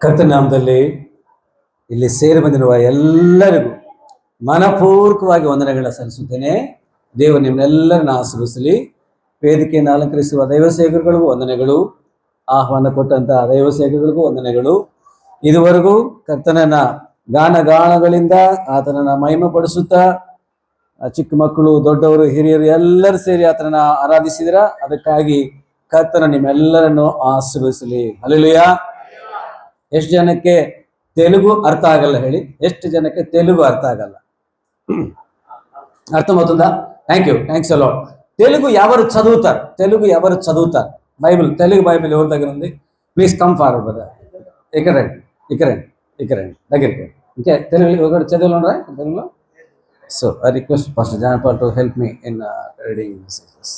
ಕರ್ತನಾಮದಲ್ಲಿ ಇಲ್ಲಿ ಸೇರಿ ಬಂದಿರುವ ಎಲ್ಲರಿಗೂ ಮನಪೂರ್ವಕವಾಗಿ ವಂದನೆಗಳ ಸಲ್ಲಿಸುತ್ತೇನೆ. ದೇವರು ನಿಮ್ಮನ್ನೆಲ್ಲರನ್ನ ಆಶೀರ್ವದಿಸಲಿ. ವೇದಿಕೆಯನ್ನು ಅಲಂಕರಿಸುವ ದೈವ ಸೇವಕರಿಗೂ ವಂದನೆಗಳು, ಆಹ್ವಾನ ಕೊಟ್ಟಂತಹ ದೈವ ಸೇವಕರಿಗೂ ವಂದನೆಗಳು. ಇದುವರೆಗೂ ಕರ್ತನನ್ನ ಗಾನಗಳಿಂದ ಆತನನ್ನ ಮಹಿಮೆಪಡಿಸುತ್ತಾ ಚಿಕ್ಕ ಮಕ್ಕಳು, ದೊಡ್ಡವರು, ಹಿರಿಯರು ಎಲ್ಲರೂ ಸೇರಿ ಆತನನ್ನ ಆರಾಧಿಸಿದ್ರ. ಅದಕ್ಕಾಗಿ ಕರ್ತನ ನಿಮ್ಮೆಲ್ಲರನ್ನು ಆಶೀರ್ವದಿಸಲಿ. ಹಲ್ಲೆಲೂಯಾ. ಎಷ್ಟು ಜನಕ್ಕೆ తెలుగు అర్థ ಆಗಲ್ಲ ಹೇಳಿ? ಎಷ್ಟು ಜನಕ್ಕೆ తెలుగు అర్థ ಆಗಲ್ಲ? అర్థమవుతుందా? Thanks a lot. తెలుగు ఎవరు చదువుతారు? బైబిల్, తెలుగు బైబిల్ ఎవరి దగ్గర ఉంది? Please come forward brother. ఇక్కడ రండి దగ్గరికి. ఇంకా తెలుగు ఒకటి చదువులు ఉన్నారా తెలుగులో? So I request pastor John Paul to help me in reading messages.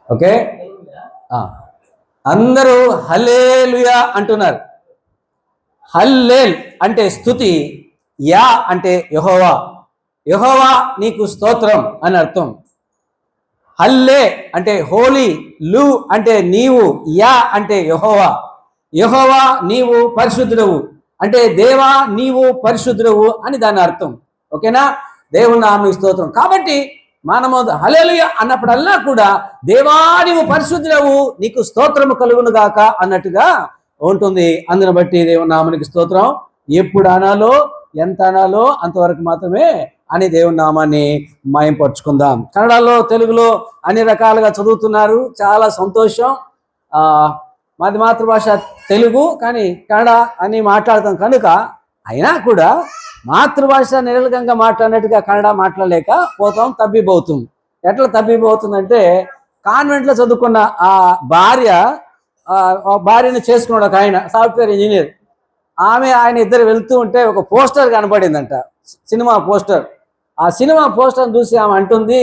Okay, అందరూ హల్లెలూయా అంటున్నారు. హల్లేల్ అంటే స్తుతి, యా అంటే యెహోవా, యెహోవా నీకు స్తోత్రం అని అర్థం. హల్లే అంటే హోలీ, లు అంటే నీవు, యా అంటే యెహోవా, యెహోవా నీవు పరిశుద్ధుడవు అంటే దేవా నీవు పరిశుద్ధుడవు అని దాని అర్థం. ఓకేనా? దేవుని నామమునకు స్తోత్రం. కాబట్టి మనము హల్లెలూయా అన్నప్పుడల్లా కూడా దేవా నీవు పరిశుద్ధుడవు, నీకు స్తోత్రము కలుగును గాక అన్నట్టుగా ఉంటుంది. అందుని బట్టి దేవుని నామానికి స్తోత్రం. ఎప్పుడు అనాలో, ఎంత అనాలో అంతవరకు మాత్రమే అని దేవుని నామాన్ని మహింపరుచుకుందాం. కన్నడలో, తెలుగులో అన్ని రకాలుగా చదువుతున్నారు, చాలా సంతోషం. మాది మాతృభాష తెలుగు, కానీ కన్నడ అని మాట్లాడతాం కనుక అయినా కూడా మాతృభాష నిరలకంగా మాట్లాడినట్టుగా కన్నడ మాట్లాడలేక పోతాం, తబ్బిబవుతుంది. ఎట్లా తబ్బిబవుతుందంటే, కాన్వెంట్లో చదువుకున్న ఆ భార్యను చేసుకున్నాడు ఒక ఆయన, సాఫ్ట్వేర్ ఇంజనీర్. ఆయన ఇద్దరు వెళ్తూ ఉంటే ఒక పోస్టర్ కనపడిందంట, సినిమా పోస్టర్. ఆ సినిమా పోస్టర్ చూసి ఆమె అంటుంది,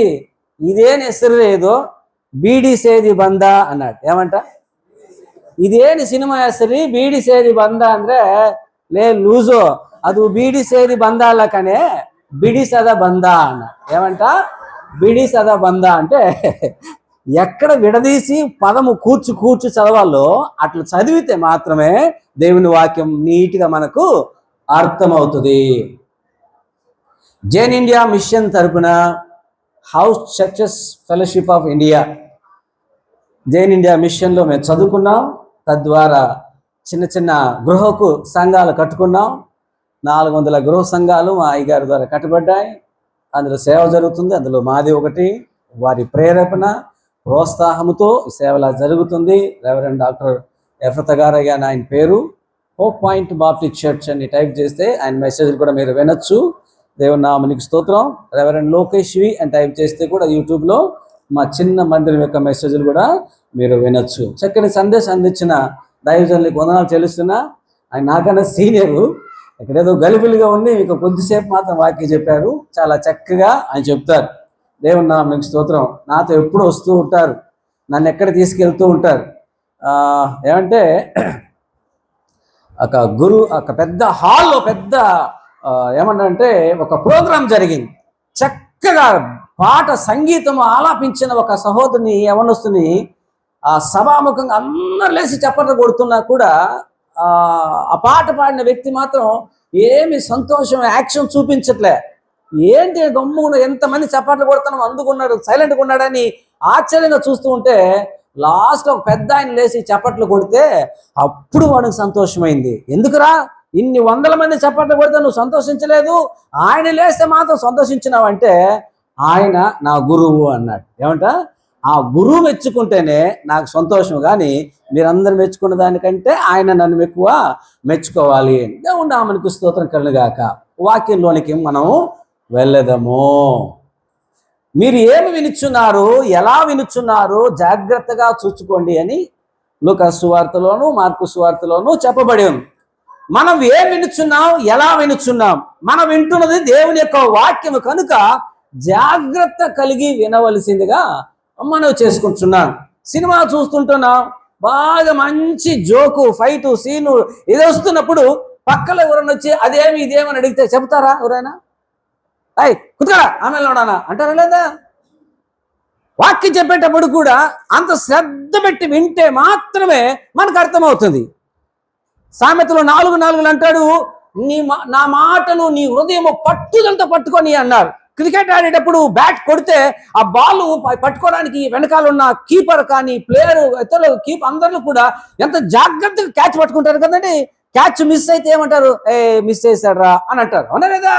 ఇదేని ಹೆಸರು ఏదో బీడి సేది బంద అన్నాడు. ఏమంట? ఇదేని సినిమా ಹೆಸರು బీడి సేది బంద ಅಂದ್ರೆ లే లూజో, ಅದು బీడి సేది బంద అల్లకనే బిడిసద బంద అన్నాడు. ఏమంట? బిడిసద బంద అంటే ఎక్కడ విడదీసి పదము కూర్చు చదవాలో అట్లా చదివితే మాత్రమే దేవుని వాక్యం నీట్గా మనకు అర్థమవుతుంది. జైన్ ఇండియా మిషన్ తరపున house churches fellowship of India, Jain India మిషన్లో మేము చదువుకున్నాం. తద్వారా చిన్న చిన్న గృహకు సంఘాలు కట్టుకున్నాం. 400 గృహ సంఘాలు మా అయ్యగారి ద్వారా కట్టబడ్డాయి. అందులో సేవ జరుగుతుంది. అందులో మాది ఒకటి. వారి ప్రేరేపణ, ప్రోత్సాహంతో సేవలా జరుగుతుంది. రెవరెండ్ డాక్టర్ ఎఫ్రత గారు ఆయన పేరు. హోప్ పాయింట్ బాప్టిస్ట్ చర్చ్ అని టైప్ చేస్తే ఆయన మెసేజ్లు కూడా మీరు వినొచ్చు. దేవుని నామానికి స్తోత్రం. రెవరెండ్ లోకేష్వి అని టైప్ చేస్తే కూడా యూట్యూబ్లో మా చిన్న మందిరం యొక్క మెసేజ్లు కూడా మీరు వినొచ్చు. చక్కని సందేశం అందించిన దైవజనులకు వందనాలు చెల్లిస్తున్నా. ఆయన నాకన్నా సీనియరు. ఇక్కడేదో గలిబిలిగా ఉంది, మీకు కొద్దిసేపు మాత్రం వాక్యం చెప్పారు. చాలా చక్కగా ఆయన చెప్తారు. దేవుని నామానికి స్తోత్రం. నాతో ఎప్పుడు వస్తూ ఉంటారు, నన్ను ఎక్కడ తీసుకెళ్తూ ఉంటారు. ఏమంటే ఒక పెద్ద హాల్లో ఏమన్నంటే ఒక ప్రోగ్రాం జరిగింది. చక్కగా పాట సంగీతం ఆలాపించిన ఒక సహోదరుని, యవనస్తుని ఆ సభాముఖంగా అందరు లేచి చప్పట్లు కొడుతున్నా కూడా ఆ పాట పాడిన వ్యక్తి మాత్రం ఏమి సంతోషం, యాక్షన్ చూపించట్లే. ఏంటి గమ్మున ఎంతమంది చప్పట్లు కొడుతున్నాం, అందుకున్నాడు, సైలెంట్గా ఉన్నాడని ఆశ్చర్యంగా చూస్తూ ఉంటే లాస్ట్ ఒక పెద్ద ఆయన లేచి చప్పట్లు కొడితే అప్పుడు వాడికి సంతోషమైంది. ఎందుకురా ఇన్ని 100 మంది చప్పట్లు కొడితే నువ్వు సంతోషించలేదు, ఆయన లేస్తే మాత్రం సంతోషించినావంటే ఆయన నా గురువు అన్నాడు. ఏమంట? ఆ గురువు మెచ్చుకుంటేనే నాకు సంతోషం, కానీ మీరందరూ మెచ్చుకున్న దానికంటే ఆయన నన్ను ఎక్కువ మెచ్చుకోవాలి. దేవుని నామమునకు స్తోత్రం కలుగుగాక. వాక్యంలోనికి మనం వెళ్ళదము. మీరు ఏమి వినుచున్నారు, ఎలా వినుచున్నారు జాగ్రత్తగా చూసుకోండి అని లూకా సువార్తలోను, మార్కు సువార్తలోను చెప్పబడి ఉంది. మనం ఏం వినుచున్నాం, ఎలా వినుచున్నాం? మనం వింటున్నది దేవుని యొక్క వాక్యము కనుక జాగ్రత్త కలిగి వినవలసిందిగా మనం చేసుకుంటున్నాం. సినిమా చూస్తుంటున్నాం, బాగా మంచి జోకు, ఫైటు, సీను ఇది వస్తున్నప్పుడు పక్కలో ఎవరైనా వచ్చి అదేమి ఇదేమని అడిగితే చెప్తారా? ఎవరైనా కుదరా ఆమె నోడానా అంటారా? లేదా? వాక్యం చెప్పేటప్పుడు కూడా అంత శ్రద్ధ పెట్టి వింటే మాత్రమే మనకు అర్థమవుతుంది. సామెతలు 4:4 అంటాడు, నా మాటను నీ హృదయము పట్టుదలతో పట్టుకొని అన్నారు. క్రికెట్ ఆడేటప్పుడు బ్యాట్ కొడితే ఆ బాల్ పట్టుకోవడానికి వెనకాల ఉన్న కీపర్ కానీ ప్లేయర్ ఇతరులు అందరూ కూడా ఎంత జాగ్రత్తగా క్యాచ్ పట్టుకుంటారు కదండి. క్యాచ్ మిస్ అయితే ఏమంటారు, మిస్ చేశాడ్రా అని అంటారు, అవునా లేదా?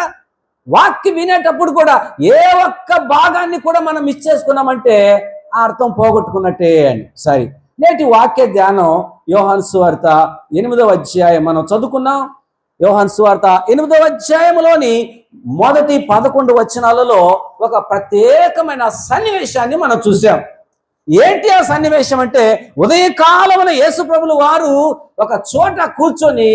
వాక్యం వినేటప్పుడు కూడా ఏ ఒక్క భాగాన్ని కూడా మనం మిస్ చేసుకున్నామంటే ఆ అర్థం పోగొట్టుకున్నట్టే అని. సరే, నేటి వాక్య ధ్యానం యోహాను సువార్త 8వ అధ్యాయం మనం చదువుకున్నాం. యోహాను సువార్త 8వ అధ్యాయంలోని మొదటి 11 వచనాలలో ఒక ప్రత్యేకమైన సన్నివేశాన్ని మనం చూసాం. ఏంటి ఆ సన్నివేశం అంటే, ఉదయకాలమున యేసు ప్రభులు వారు ఒక చోట కూర్చొని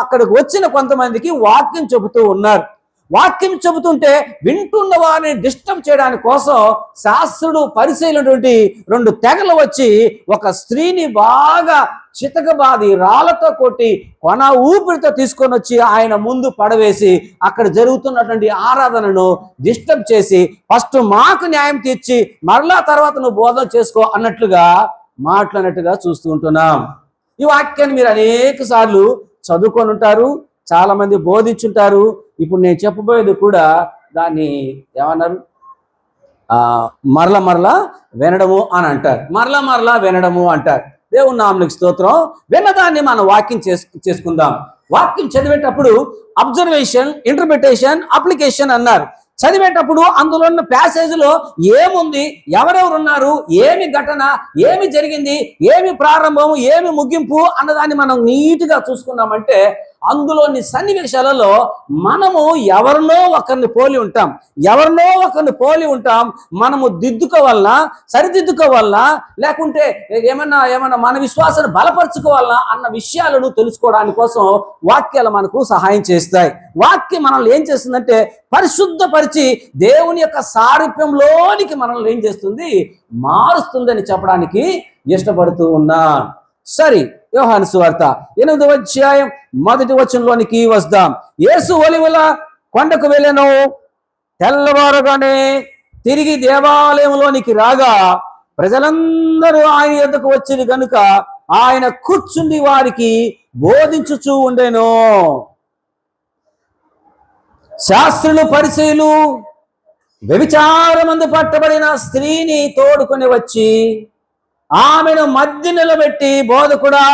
అక్కడికి వచ్చిన కొంతమందికి వాక్యం చెబుతూ ఉన్నారు. వాక్యం చెబుతుంటే వింటున్న వారిని డిస్టర్బ్ చేయడానికి కోసం శాస్త్రుడు పరిశీలనటువంటి 2 తెగలు వచ్చి ఒక స్త్రీని బాగా చితకబాది రాళ్లతో కొట్టి కొన ఊపిరితో తీసుకొని వచ్చి ఆయన ముందు పడవేసి అక్కడ జరుగుతున్నటువంటి ఆరాధనను డిస్టర్బ్ చేసి ఫస్ట్ మాకు న్యాయం తీర్చి మరలా తర్వాత నువ్వు బోధన చేసుకో అన్నట్లుగా మాట్లాడినట్టుగా చూస్తూ ఉంటున్నాం. ఈ వాక్యాన్ని మీరు అనేక సార్లు చదువుకొని ఉంటారు, చాలా మంది బోధించుంటారు. ఇప్పుడు నేను చెప్పబోయేది కూడా దాన్ని ఏమన్నారు, మరల వినడము అని అంటారు. మరల వినడము అంటారు. దేవుని నామమునకు స్తోత్రం. విన్నదాన్ని మనం వాక్యం చేసుకుందాం. వాక్యం చదివేటప్పుడు అబ్జర్వేషన్, ఇంటర్ప్రిటేషన్, అప్లికేషన్ అన్నారు. చదివేటప్పుడు అందులో ఉన్న ప్యాసేజ్లో ఏముంది, ఎవరెవరు ఉన్నారు, ఏమి ఘటన, ఏమి జరిగింది, ఏమి ప్రారంభము, ఏమి ముగింపు అన్నదాన్ని మనం నీట్గా చూసుకున్నామంటే అందులోని సన్నివేశాలలో మనము ఎవరినో ఒకరిని పోలి ఉంటాం. మనము దిద్దుకోవాలన్నా, సరిదిద్దుకోవాలన్నా, లేకుంటే ఏమన్నా మన విశ్వాసాన్ని బలపరచుకోవాలన్నా అన్న విషయాలను తెలుసుకోవడానికి కోసం వాక్యాలు మనకు సహాయం చేస్తాయి. వాక్యం మనల్ని ఏం చేస్తుందంటే పరిశుద్ధపరిచి దేవుని యొక్క సారూప్యంలోనికి మనల్ని ఏం చేస్తుంది, మారుస్తుందని చెప్పడానికి ఇష్టపడుతూ ఉన్నా. సరే, యోహాను సువార్త 8వ అధ్యాయం 1వ వచనంలోనికి వస్తాం. యేసు ఒలివల కొండకు వెళ్ళెను. తెల్లవారుగానే తిరిగి దేవాలయంలోనికి రాగా ప్రజలందరూ ఆయన యొద్దకు వచ్చింది కనుక ఆయన కూర్చుండి వారికి బోధించుచూ ఉండెను. శాస్త్రులు పరిసయ్యులు వ్యభిచారమందు పట్టబడిన స్త్రీని తోడుకొని వచ్చి ఆమెను మధ్య నిలబెట్టి, బోధకుడా,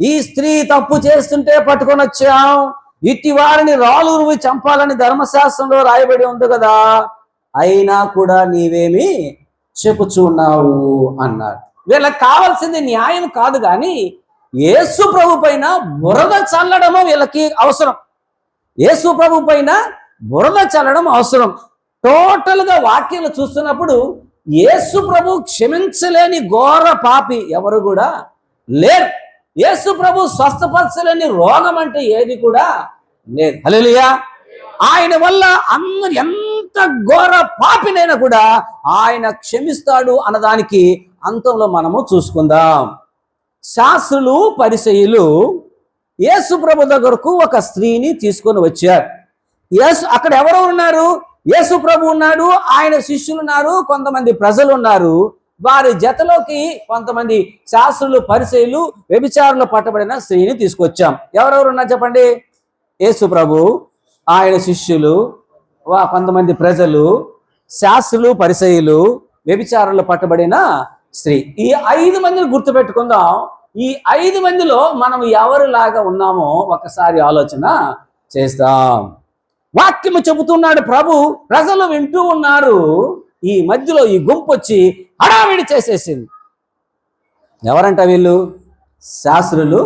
ఈ స్త్రీ తప్పు చేస్తుంటే పట్టుకొని వచ్చాం, ఇట్టి వారిని రాళ్ళూరువి చంపాలని ధర్మశాస్త్రంలో రాయబడి ఉంది కదా, అయినా కూడా నీవేమి చెప్పుచున్నావు అన్నాడు. వీళ్ళకి కావాల్సింది న్యాయం కాదు, కానీ యేసు ప్రభు పైన బురద చల్లడము వీళ్ళకి అవసరం. యేసు ప్రభు పైన బురద చల్లడం అవసరం. టోటల్గా వాక్యాలు చూస్తున్నప్పుడు యేసు ప్రభు క్షమించలేని ఘోర పాపి ఎవరు కూడా లేరు. యేసు ప్రభు స్వస్థపరచలేని రోగం అంటే ఏది కూడా లేదు. హల్లెలూయా. ఆయన వల్ల అందరు ఎంత ఘోర పాపినైనా కూడా ఆయన క్షమిస్తాడు అన్నదానికి అంతంలో మనము చూసుకుందాం. శాస్త్రులు పరిసయ్యులు యేసు ప్రభు దగ్గరకు ఒక స్త్రీని తీసుకొని వచ్చారు. అక్కడ ఎవరు ఉన్నారు? యేసు ప్రభు ఉన్నాడు, ఆయన శిష్యులు ఉన్నారు, కొంతమంది ప్రజలు ఉన్నారు. వారి జతలోకి కొంతమంది శాస్త్రులు పరిసయ్యులు వ్యభిచారులు పట్టబడిన స్త్రీని తీసుకొచ్చాం. ఎవరెవరు ఉన్నారు చెప్పండి? యేసు ప్రభు, ఆయన శిష్యులు, కొంతమంది ప్రజలు, శాస్త్రులు పరిసయ్యులు, వ్యభిచారులు పట్టబడిన స్త్రీ. ఈ 5 మందిని గుర్తుపెట్టుకుందాం. ఈ 5 మందిలో మనం ఎవరిలాగా ఉన్నామో ఒకసారి ఆలోచన చేస్తాం. వాక్యము చెబుతున్నాడు ప్రభు, ప్రజలు వింటూ ఉన్నారు. ఈ మధ్యలో ఈ గుంపు వచ్చి హడావిడి చేసేసింది. ఎవరంట వీళ్ళు? శాస్త్రులు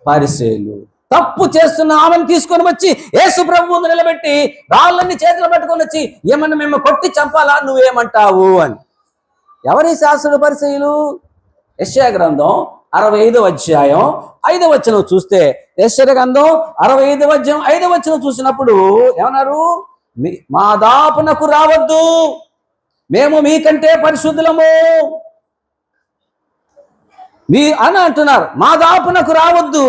పరిసయ్యులు. తప్పు చేస్తున్న ఆమెను తీసుకొని వచ్చి యేసు ప్రభు ముందు నిలబెట్టి రాళ్ళన్ని చేతులు పట్టుకొని వచ్చి ఏమన్నా మేము కొట్టి చంపాలా, నువ్వేమంటావు అని. ఎవరి శాస్త్రులు పరిసయ్యులు? యెషయా గ్రంథం 65వ అధ్యాయం 5వ వచనం చూస్తే, యెషయా గ్రంథం 65వ అధ్యాయం 5వ వచనం చూసినప్పుడు ఏమన్నారు? మా దాపునకు రావద్దు, మేము మీకంటే పరిశుద్ధులము అని అంటున్నారు. మా దాపునకు రావద్దు,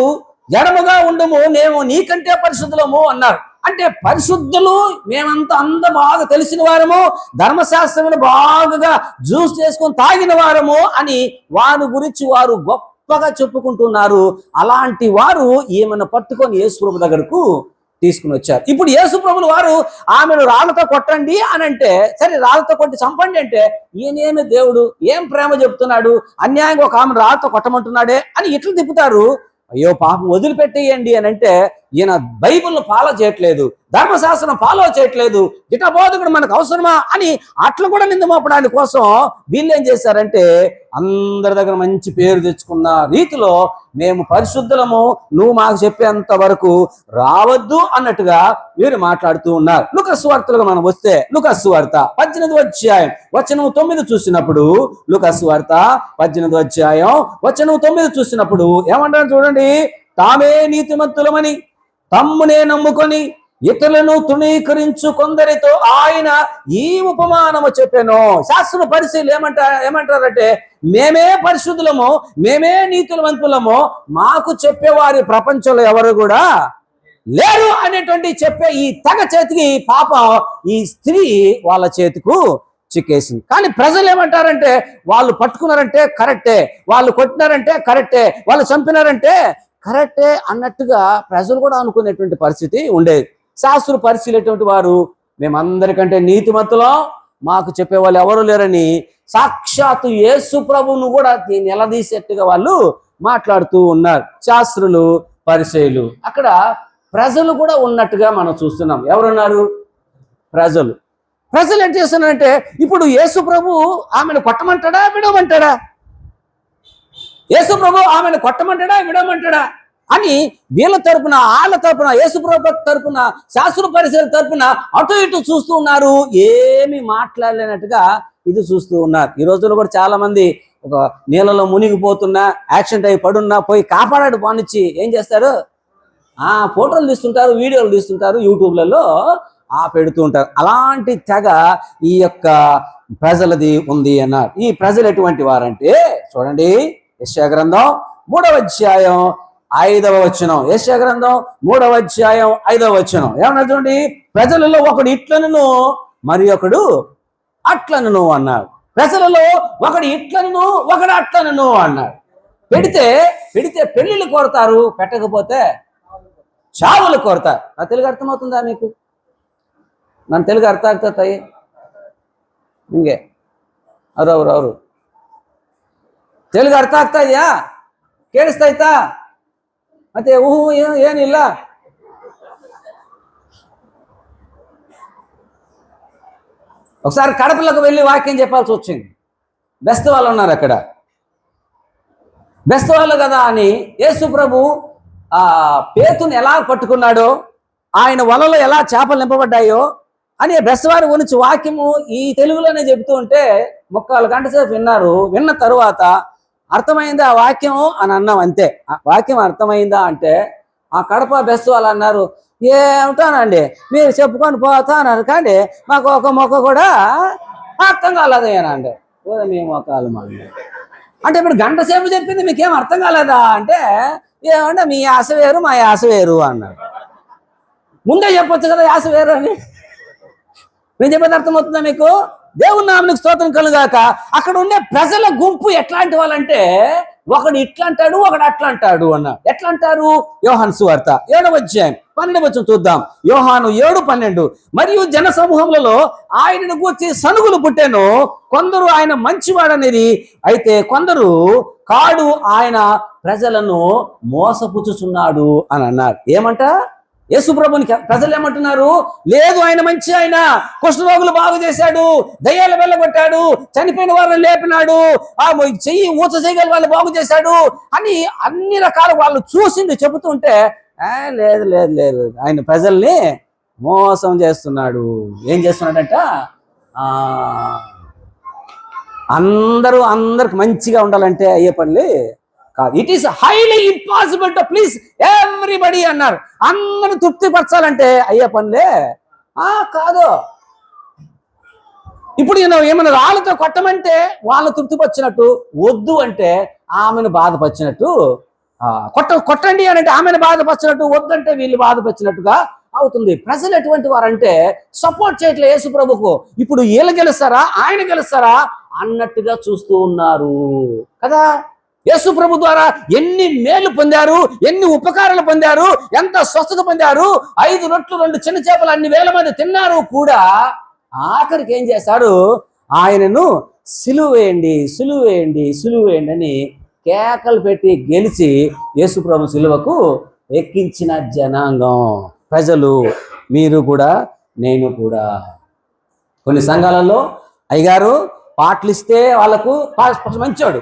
ఎడముగా ఉండము, మేము నీకంటే పరిశుద్ధులము అన్నారు. అంటే పరిశుద్ధులు మేమంతా బాగా తెలిసిన వారము, ధర్మశాస్త్రమును బాగా జ్యూస్ చేసుకొని తాగిన వారము అని వారి గురించి వారు గొప్ప గొప్పగా చెప్పుకుంటున్నారు. అలాంటి వారు ఈమెను పట్టుకొని యేసుప్రభు దగ్గరకు తీసుకుని వచ్చారు. ఇప్పుడు యేసుప్రభులు వారు ఆమెను రాళ్ళతో కొట్టండి అని అంటే, సరే రాళ్ళతో కొట్టి చంపండి అంటే, ఈయనేమి దేవుడు, ఏం ప్రేమ చెప్తున్నాడు, అన్యాయంగా ఒక ఆమెను రాళ్ళతో కొట్టమంటున్నాడే అని ఇట్లు తిప్పుతారు. అయ్యో పాపం వదిలిపెట్టేయండి అని అంటే, ఈయన బైబిల్ను ఫాలో చేయట్లేదు, ధర్మశాస్త్రం ఫాలో చేయట్లేదు, దిటబోధకుడు మనకు అవసరమా అని అట్లా కూడా నింద మోపడానికి కోసం వీళ్ళు ఏం చేశారంటే, అందరి దగ్గర మంచి పేరు తెచ్చుకున్న రీతిలో మేము పరిశుద్ధులము, నువ్వు మాకు చెప్పేంత వరకు రావద్దు అన్నట్టుగా వీరు మాట్లాడుతూ ఉన్నారు. లూకాసు వార్తలుగా మనం వస్తే, లూకాసు వార్త 18వ అధ్యాయం వచనం 9 చూసినప్పుడు, లూకాసు వార్త 18వ అధ్యాయం వచనం 9 చూసినప్పుడు ఏమంటారు చూడండి. తామే నీతిమంతులమని తమ్మునే నమ్ముకొని ఇతరులను తృణీకరించు కొందరితో ఆయన ఈ ఉపమానము చెప్పాను. శాస్త్ర పరిశీలు ఏమంటారంటే, మేమే పరిశుద్ధులము, మేమే నీతిమంతులము, మాకు చెప్పేవారి ప్రపంచంలో ఎవరు కూడా లేరు అనేటువంటి చెప్పే ఈ తెగ చేతికి పాపం ఈ స్త్రీ వాళ్ళ చేతికు చిక్కేసింది. కానీ ప్రజలు ఏమంటారంటే, వాళ్ళు పట్టుకున్నారంటే కరెక్టే, వాళ్ళు కొట్టినారంటే కరెక్టే, వాళ్ళు చంపినారంటే కరెక్టే అన్నట్టుగా ప్రజలు కూడా అనుకునేటువంటి పరిస్థితి ఉండేది. శాస్త్ర పరిశీలేటువంటి వారు మేమందరికంటే నీతిమంతులం, మాకు చెప్పేవాళ్ళు ఎవరు లేరని సాక్షాత్తు యేసు ప్రభువును కూడా నిలదీసేట్టుగా వాళ్ళు మాట్లాడుతూ ఉన్నారు. శాస్త్రులు, పరిసయ్యులు, అక్కడ ప్రజలు కూడా ఉన్నట్టుగా మనం చూస్తున్నాం. ఎవరున్నారు? ప్రజలు. ప్రజలు ఏం చేస్తున్నారంటే, ఇప్పుడు యేసు ప్రభు ఆమెను కొట్టమంటాడా విడవమంటాడా? యేసు ప్రభు ఆమెను కొట్టమంటాడా విడవమంటాడా అని వీళ్ళ తరపున, వాళ్ళ తరపున, యేసుప్రభు తరపున, శాస్త్ర పరిశీలన తరపున అటు ఇటు చూస్తూ ఉన్నారు. ఏమి మాట్లాడలేనట్టుగా ఇది చూస్తూ ఉన్నారు. ఈ రోజుల్లో కూడా చాలా మంది ఒక నీళ్ళలో మునిగిపోతున్నా, యాక్సిడెంట్ అయి పడున్నా పోయి కాపాడాడు బానిచ్చి ఏం చేస్తారు? ఫోటోలు తీస్తుంటారు, వీడియోలు తీస్తుంటారు, యూట్యూబ్లలో పెడుతూ ఉంటారు. అలాంటి తెగ ఈ యొక్క ప్రజలది ఉంది అన్నారు. ఈ ప్రజలు ఎటువంటి వారంటే చూడండి, యెషయా గ్రంథం 3వ అధ్యాయం 5వ వచనం. యెషయా గ్రంథం 3వ అధ్యాయం 5వ వచనం ఏమన్నా చూడండి. ప్రజలలో ఒకడు ఇట్లనును మరి ఒకడు అట్లనును అన్నాడు. ప్రజలలో ఒకడు ఇట్లనును ఒకడు అట్లనును అన్నాడు. పెడితే పెళ్లిళ్ళు కోరతారు, పెట్టకపోతే చావులు కోరతారు. నా తెలుగు అర్థమవుతుందా మీకు? ನನ್ನ తెలుగు ಅರ್ಥ ಆಗ್ತತಾಯಿ ನಿಮಗೆ? ಅವರು తెలుగు ಅರ್ಥ ಆಗ್ತಾ ಇದೆಯಾ? ಕೇಳಿಸ್ತಾಯ್ತಾ? ಮತ್ತೆ ಏನಿಲ್ಲ. ఒకసారి కడపలకు వెళ్ళి వాక్యం చెప్పాల్సి వచ్చింది. బెస్త వాళ్ళు ఉన్నారు అక్కడ. బెస్త వాళ్ళు కదా అని యేసు ప్రభు పేతుని ఎలా పట్టుకున్నాడో, ఆయన వలలో ఎలా చేపలు నింపబడ్డాయో అని బెస్తవారి గురించి వాక్యము ఈ తెలుగులోనే చెబుతూ ఉంటే 3/4 గంట సేపు విన్నారు. విన్న తరువాత అర్థమైందా ఆ వాక్యము అని అన్నాం. అంతే. వాక్యం అర్థమైందా అంటే ఆ కడప బెస్త వాళ్ళు అన్నారు, ఏమిటానండి మీరు చెప్పుకొని పోతానన్నారు కానీ మాకు ఒక మొక్క కూడా అర్థం కాలేదేనండి. మీ మొక్కలు మాకు అంటే ఇప్పుడు గంట సేపు చెప్పింది మీకేం అర్థం కాలేదా అంటే, ఏమంటే మీ యాస వేరు మా యాస వేరు అన్నారు. ముందే చెప్పొచ్చు కదా యాస వేరు అని. నేను చెప్పేది అర్థమవుతుందా మీకు? దేవుని నామమునకు స్తోత్రం కలుగాక. అక్కడ ఉండే ప్రజల గుంపు ఎట్లాంటి వాళ్ళంటే, ఒకడు ఇట్లా అంటాడు, ఒకడు అట్లా అంటాడు అన్నారు. ఎట్లా అంటారు? యోహాను సువార్త 7వ అధ్యాయం 12వ వచనం చూద్దాం. యోహాను 7:12. మరియు జన సమూహములలో ఆయనను గూర్చి సనుగులు పుట్టెను. కొందరు ఆయన మంచివాడనేది, అయితే కొందరు కాడు, ఆయన ప్రజలను మోసపుచ్చుచున్నాడు అని అన్నారు. ఏమంట? యేసు ప్రభుని ప్రజలు ఏమంటున్నారు? లేదు, ఆయన మంచి, ఆయన కుష్ఠరోగులు బాగు చేశాడు, దయ్యాలు వెళ్ళగొట్టాడు, చనిపోయిన వాళ్ళని లేపినాడు, చెయ్యి ఊచ చేయగల వాళ్ళు బాగు చేశాడు అని అన్ని రకాల వాళ్ళు చూసింది చెబుతుంటే, లేదు లేదు లేదు, ఆయన ప్రజల్ని మోసం చేస్తున్నాడు. ఏం చేస్తున్నాడంట? అందరికి మంచిగా ఉండాలంటే అయ్యే పనులు కాదు. It is highly impossible to please everybody అన్నారు. అందరూ తృప్తిపరచాలంటే అయ్యే పనులే కాదు. ఇప్పుడు ఏమైనా రాళ్ళతో కొట్టమంటే వాళ్ళు తృప్తిపరిచినట్టు, వద్దు అంటే ఆమెను బాధపరిచినట్టు. కొట్టండి అని అంటే ఆమెను బాధపరిచినట్టు, వద్దంటే వీళ్ళు బాధపరిచినట్టుగా అవుతుంది. ప్రజలు ఎటువంటి వారంటే సపోర్ట్ చేయట్లే యేసు ప్రభుకు. ఇప్పుడు వీళ్ళు గెలుస్తారా ఆయన గెలుస్తారా అన్నట్టుగా చూస్తూ ఉన్నారు కదా. యేసు ప్రభు ద్వారా ఎన్ని మేలు పొందారు, ఎన్ని ఉపకారాలు పొందారు, ఎంత స్వస్థత పొందారు. 5 రొట్లు 2 చిన్న చేపలు అన్ని వేల మంది తిన్నారు కూడా. ఆఖరికి ఏం చేశారు? ఆయనను సిలువేయండి, సిలువేయండి, సిలువేయండి అని కేకలు పెట్టి గెలిచి యేసు ప్రభు సిలువకు ఎక్కించిన జనాంగం ప్రజలు. మీరు కూడా, నేను కూడా. కొన్ని సంఘాలలో అయ్యగారు పాటలు ఇస్తే వాళ్ళకు మంచోడు,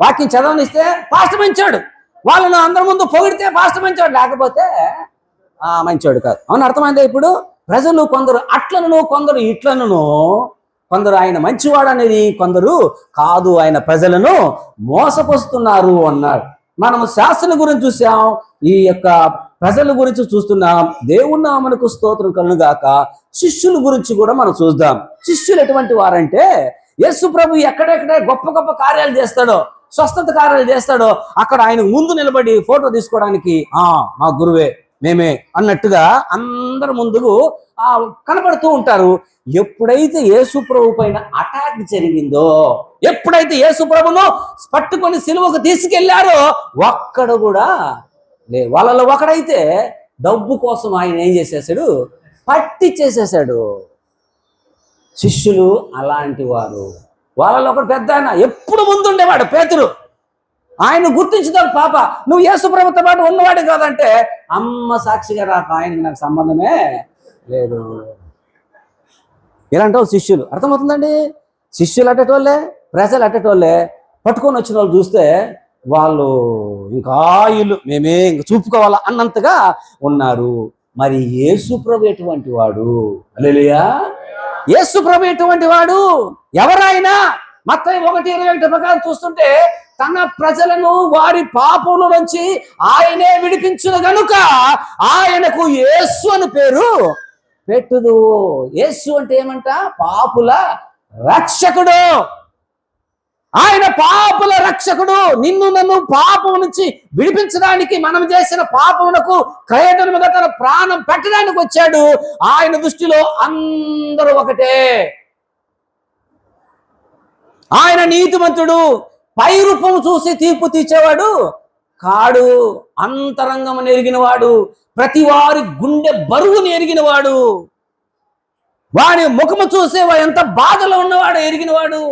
వాక్యం చదవనిస్తే పాస్టర్ మంచోడు, వాళ్ళను అందరి ముందు పొగిడితే పాస్టర్ మంచోడు, లేకపోతే మంచోడు కాదు. అవును, అర్థమైందా? ఇప్పుడు ప్రజలు కొందరు అట్లను, కొందరు ఇట్లను, కొందరు ఆయన మంచివాడు అనేది, కొందరు కాదు ఆయన ప్రజలను మోసపరుస్తున్నారు అన్నాడు. మనము శాస్త్రం గురించి చూసాం, ఈ యొక్క ప్రజల గురించి చూస్తున్నాం. దేవుని నామమునకు స్తోత్రం కలుగుగాక. శిష్యుల గురించి కూడా మనం చూద్దాం. శిష్యులు ఎటువంటి వారంటే, యేసు ప్రభు ఎక్కడెక్కడ గొప్ప గొప్ప కార్యాలు చేస్తాడో, స్వస్థత కార్యాలు చేస్తాడో, అక్కడ ఆయన ముందు నిలబడి ఫోటో తీసుకోవడానికి మా గురువే, మేమే అన్నట్టుగా అందరి ముందుకు కనబడుతూ ఉంటారు. ఎప్పుడైతే యేసు ప్రభు పైన అటాక్ జరిగిందో, ఎప్పుడైతే యేసు ప్రభును పట్టుకొని సిలువకు తీసుకెళ్లారో, ఒక్కడ కూడా లేదు. వాళ్ళలో ఒకడైతే డబ్బు కోసం ఆయన ఏం చేసేసాడు? పట్టి చేసేసాడు. శిష్యులు అలాంటి వారు. వాళ్ళలో ఒకడు పెద్ద ఆయన, ఎప్పుడు ముందుండేవాడు పేతురు. ఆయన గుర్తించుతాడు, పాప నువ్వు యేసు ప్రభుతో పాటు ఉన్నవాడు కాదంటే, అమ్మ సాక్షిగా రాక ఆయనకి నాకు సంబంధమే లేదు. ఇలాంటి వాళ్ళు శిష్యులు. అర్థమవుతుందండి? శిష్యులు అట్టేటోళ్ళే, ప్రజలు అట్టేటోళ్ళే. పట్టుకొని వచ్చిన వాళ్ళు చూస్తే వాళ్ళు ఇంకా ఇల్లు మేమే ఇంక చూపుకోవాలా అన్నంతగా ఉన్నారు. మరి యేసు ప్రభు ఎటువంటి వాడు? హల్లెలూయా. యేసు ప్రభు ఎటువంటి వాడు? ఎవరైనా మత్తయి 1:21 ప్రకారం చూస్తుంటే, తన ప్రజలను వారి పాపముల నుంచి ఆయనే విడిపించును గనుక ఆయనకు యేసు అని పేరు పెట్టుదు. యేసు అంటే ఏమంట? పాపుల రక్షకుడు. ఆయన పాపుల రక్షకుడు. నిన్ను నన్ను పాపం నుంచి విడిపించడానికి, మనం చేసిన పాపమునకు క్రయధనముగా తన ప్రాణం పెట్టడానికి వచ్చాడు. ఆయన దృష్టిలో అందరూ ఒకటే. ఆయన నీతిమంతుడు. పై రూపము చూసి తీర్పు తీర్చేవాడు కాడు. అంతరంగమును ఎరిగినవాడు, ప్రతి వారి గుండె బరువుని ఎరిగినవాడు, వారి ముఖము చూసే ఎంత బాధలో ఉన్నవాడు ఎరిగినవాడు,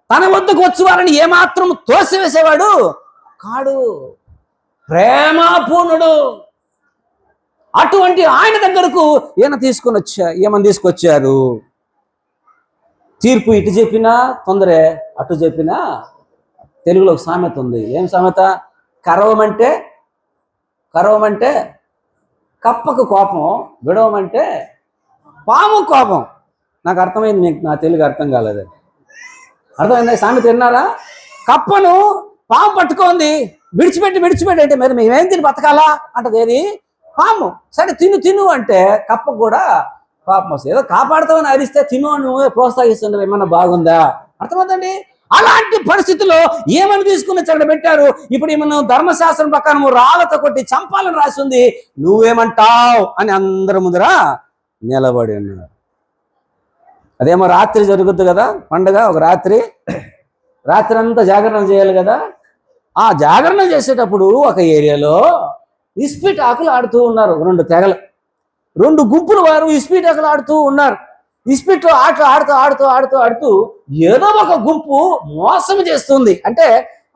తన వద్దకు వచ్చి వారిని ఏమాత్రం తోసివేసేవాడు కాడు. ప్రేమపూర్ణుడు. అటువంటి ఆయన దగ్గరకు ఏమని తీసుకొచ్చారు? తీర్పు ఇటు చెప్పినా తొందరే, అటు చెప్పినా. తెలుగులో ఒక సామెత ఉంది. ఏం సామెత? కరవమంటే కప్పకు కోపం, విడవమంటే పాము కోపం. నాకు అర్థమైంది, మీకు నా తెలుగు అర్థం కాలేదు. అర్థమైందా? సామెత విన్నారా? కప్పను పాము పట్టుకోంది, విడిచిపెట్టి అంటే మరి మేమేం తిని బతకాలా అంటది. ఏది? పాము. సరే తిను అంటే కప్పకు కూడా పాపం వస్తుంది. ఏదో కాపాడుతామని అరిస్తే తిను అని నువ్వే ప్రోత్సహిస్తున్నారు, ఏమన్నా బాగుందా? అర్థమవుతండి? అలాంటి పరిస్థితుల్లో ఏమని తీసుకుని అక్కడ పెట్టారు. ఇప్పుడు ఏమన్నా ధర్మశాస్త్రం ప్రకారం రాళ్ళతో కొట్టి చంపాలని రాసి ఉంది. నువ్వేమంటావు అని అందరి ముందర నిలబడి ఉన్నారు. అదేమో రాత్రి జరుగుద్ది కదా పండుగ. ఒక రాత్రి అంతా జాగరణ చేయాలి కదా. ఆ జాగరణ చేసేటప్పుడు ఒక ఏరియాలో ఇస్పీట్ ఆకులు ఆడుతూ ఉన్నారు. 2 తెగలు, 2 గుంపులు వారు ఇస్పీట్ ఆకులు ఆడుతూ ఉన్నారు. ఇస్పీట్ ఆటలు ఆడుతూ ఏదో ఒక గుంపు మోసం చేస్తుంది. అంటే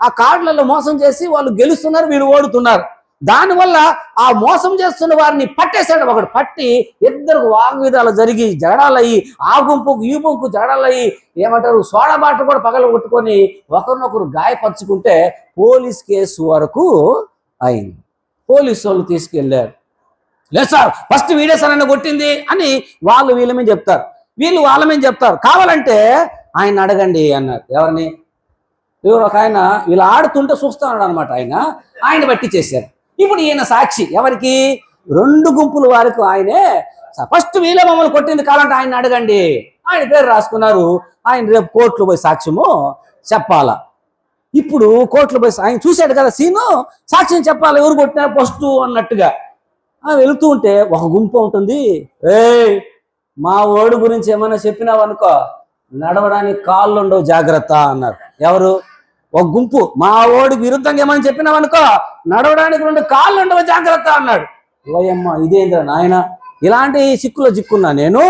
ఆ కార్డులలో మోసం చేసి వాళ్ళు గెలుస్తున్నారు, వీళ్ళు ఓడుతున్నారు. దానివల్ల ఆ మోసం చేస్తున్న వారిని పట్టేశాడు ఒకడు. పట్టి ఇద్దరు వాగ్విధాలు జరిగి జగడాలయ్యి, ఆ గుంపుకు ఈ గుంపుకు జగడాలయ్యి, ఏమంటారు సోడా బాటలు కూడా పగల కొట్టుకొని ఒకరినొకరు గాయపరుచుకుంటే పోలీస్ కేసు వరకు అయింది. పోలీసు వాళ్ళు తీసుకెళ్లారు. లేదు సార్, ఫస్ట్ వీడే సార్ అని కొట్టింది అని వాళ్ళు వీళ్ళ మీద చెప్తారు, వీళ్ళు వాళ్ళ మీద చెప్తారు. కావాలంటే ఆయన అడగండి అన్నారు. ఎవరిని? ఒక ఆయన వీళ్ళు ఆడుతుంటే చూస్తున్నాడు అనమాట. ఆయన బట్టి చేశారు. ఇప్పుడు ఈయన సాక్షి. ఎవరికి? 2 గుంపుల వారికి ఆయనే. ఫస్ట్ వీళ్ళే మమ్మల్ని కొట్టింది, కావాలంటే ఆయన అడగండి. ఆయన పేరు రాసుకున్నారు. ఆయన రేపు కోర్టులో పోయి సాక్ష్యము చెప్పాలా. ఇప్పుడు కోర్టులో పోయి ఆయన చూశాడు కదా సీను, సాక్ష్యం చెప్పాలి, ఎవరు కొట్టినా ఫస్ట్ అన్నట్టుగా. వెళుతూ ఉంటే ఒక గుంపు ఉంటుంది. మా ఓడు గురించి ఏమైనా చెప్పినావు అనుకో, నడవడానికి కాళ్ళు ఉండవు, జాగ్రత్త అన్నారు. ఎవరు? ఒక గుంపు మా ఓడికి విరుద్ధంగా ఏమని చెప్పినామనుకో, నడవడానికి 2 కాళ్ళు ఉండవు, జాగ్రత్త అన్నాడు. ఓయమ్మ, ఇదేంద్ర నాయన, ఇలాంటి సిక్కులో చిక్కున్నా నేను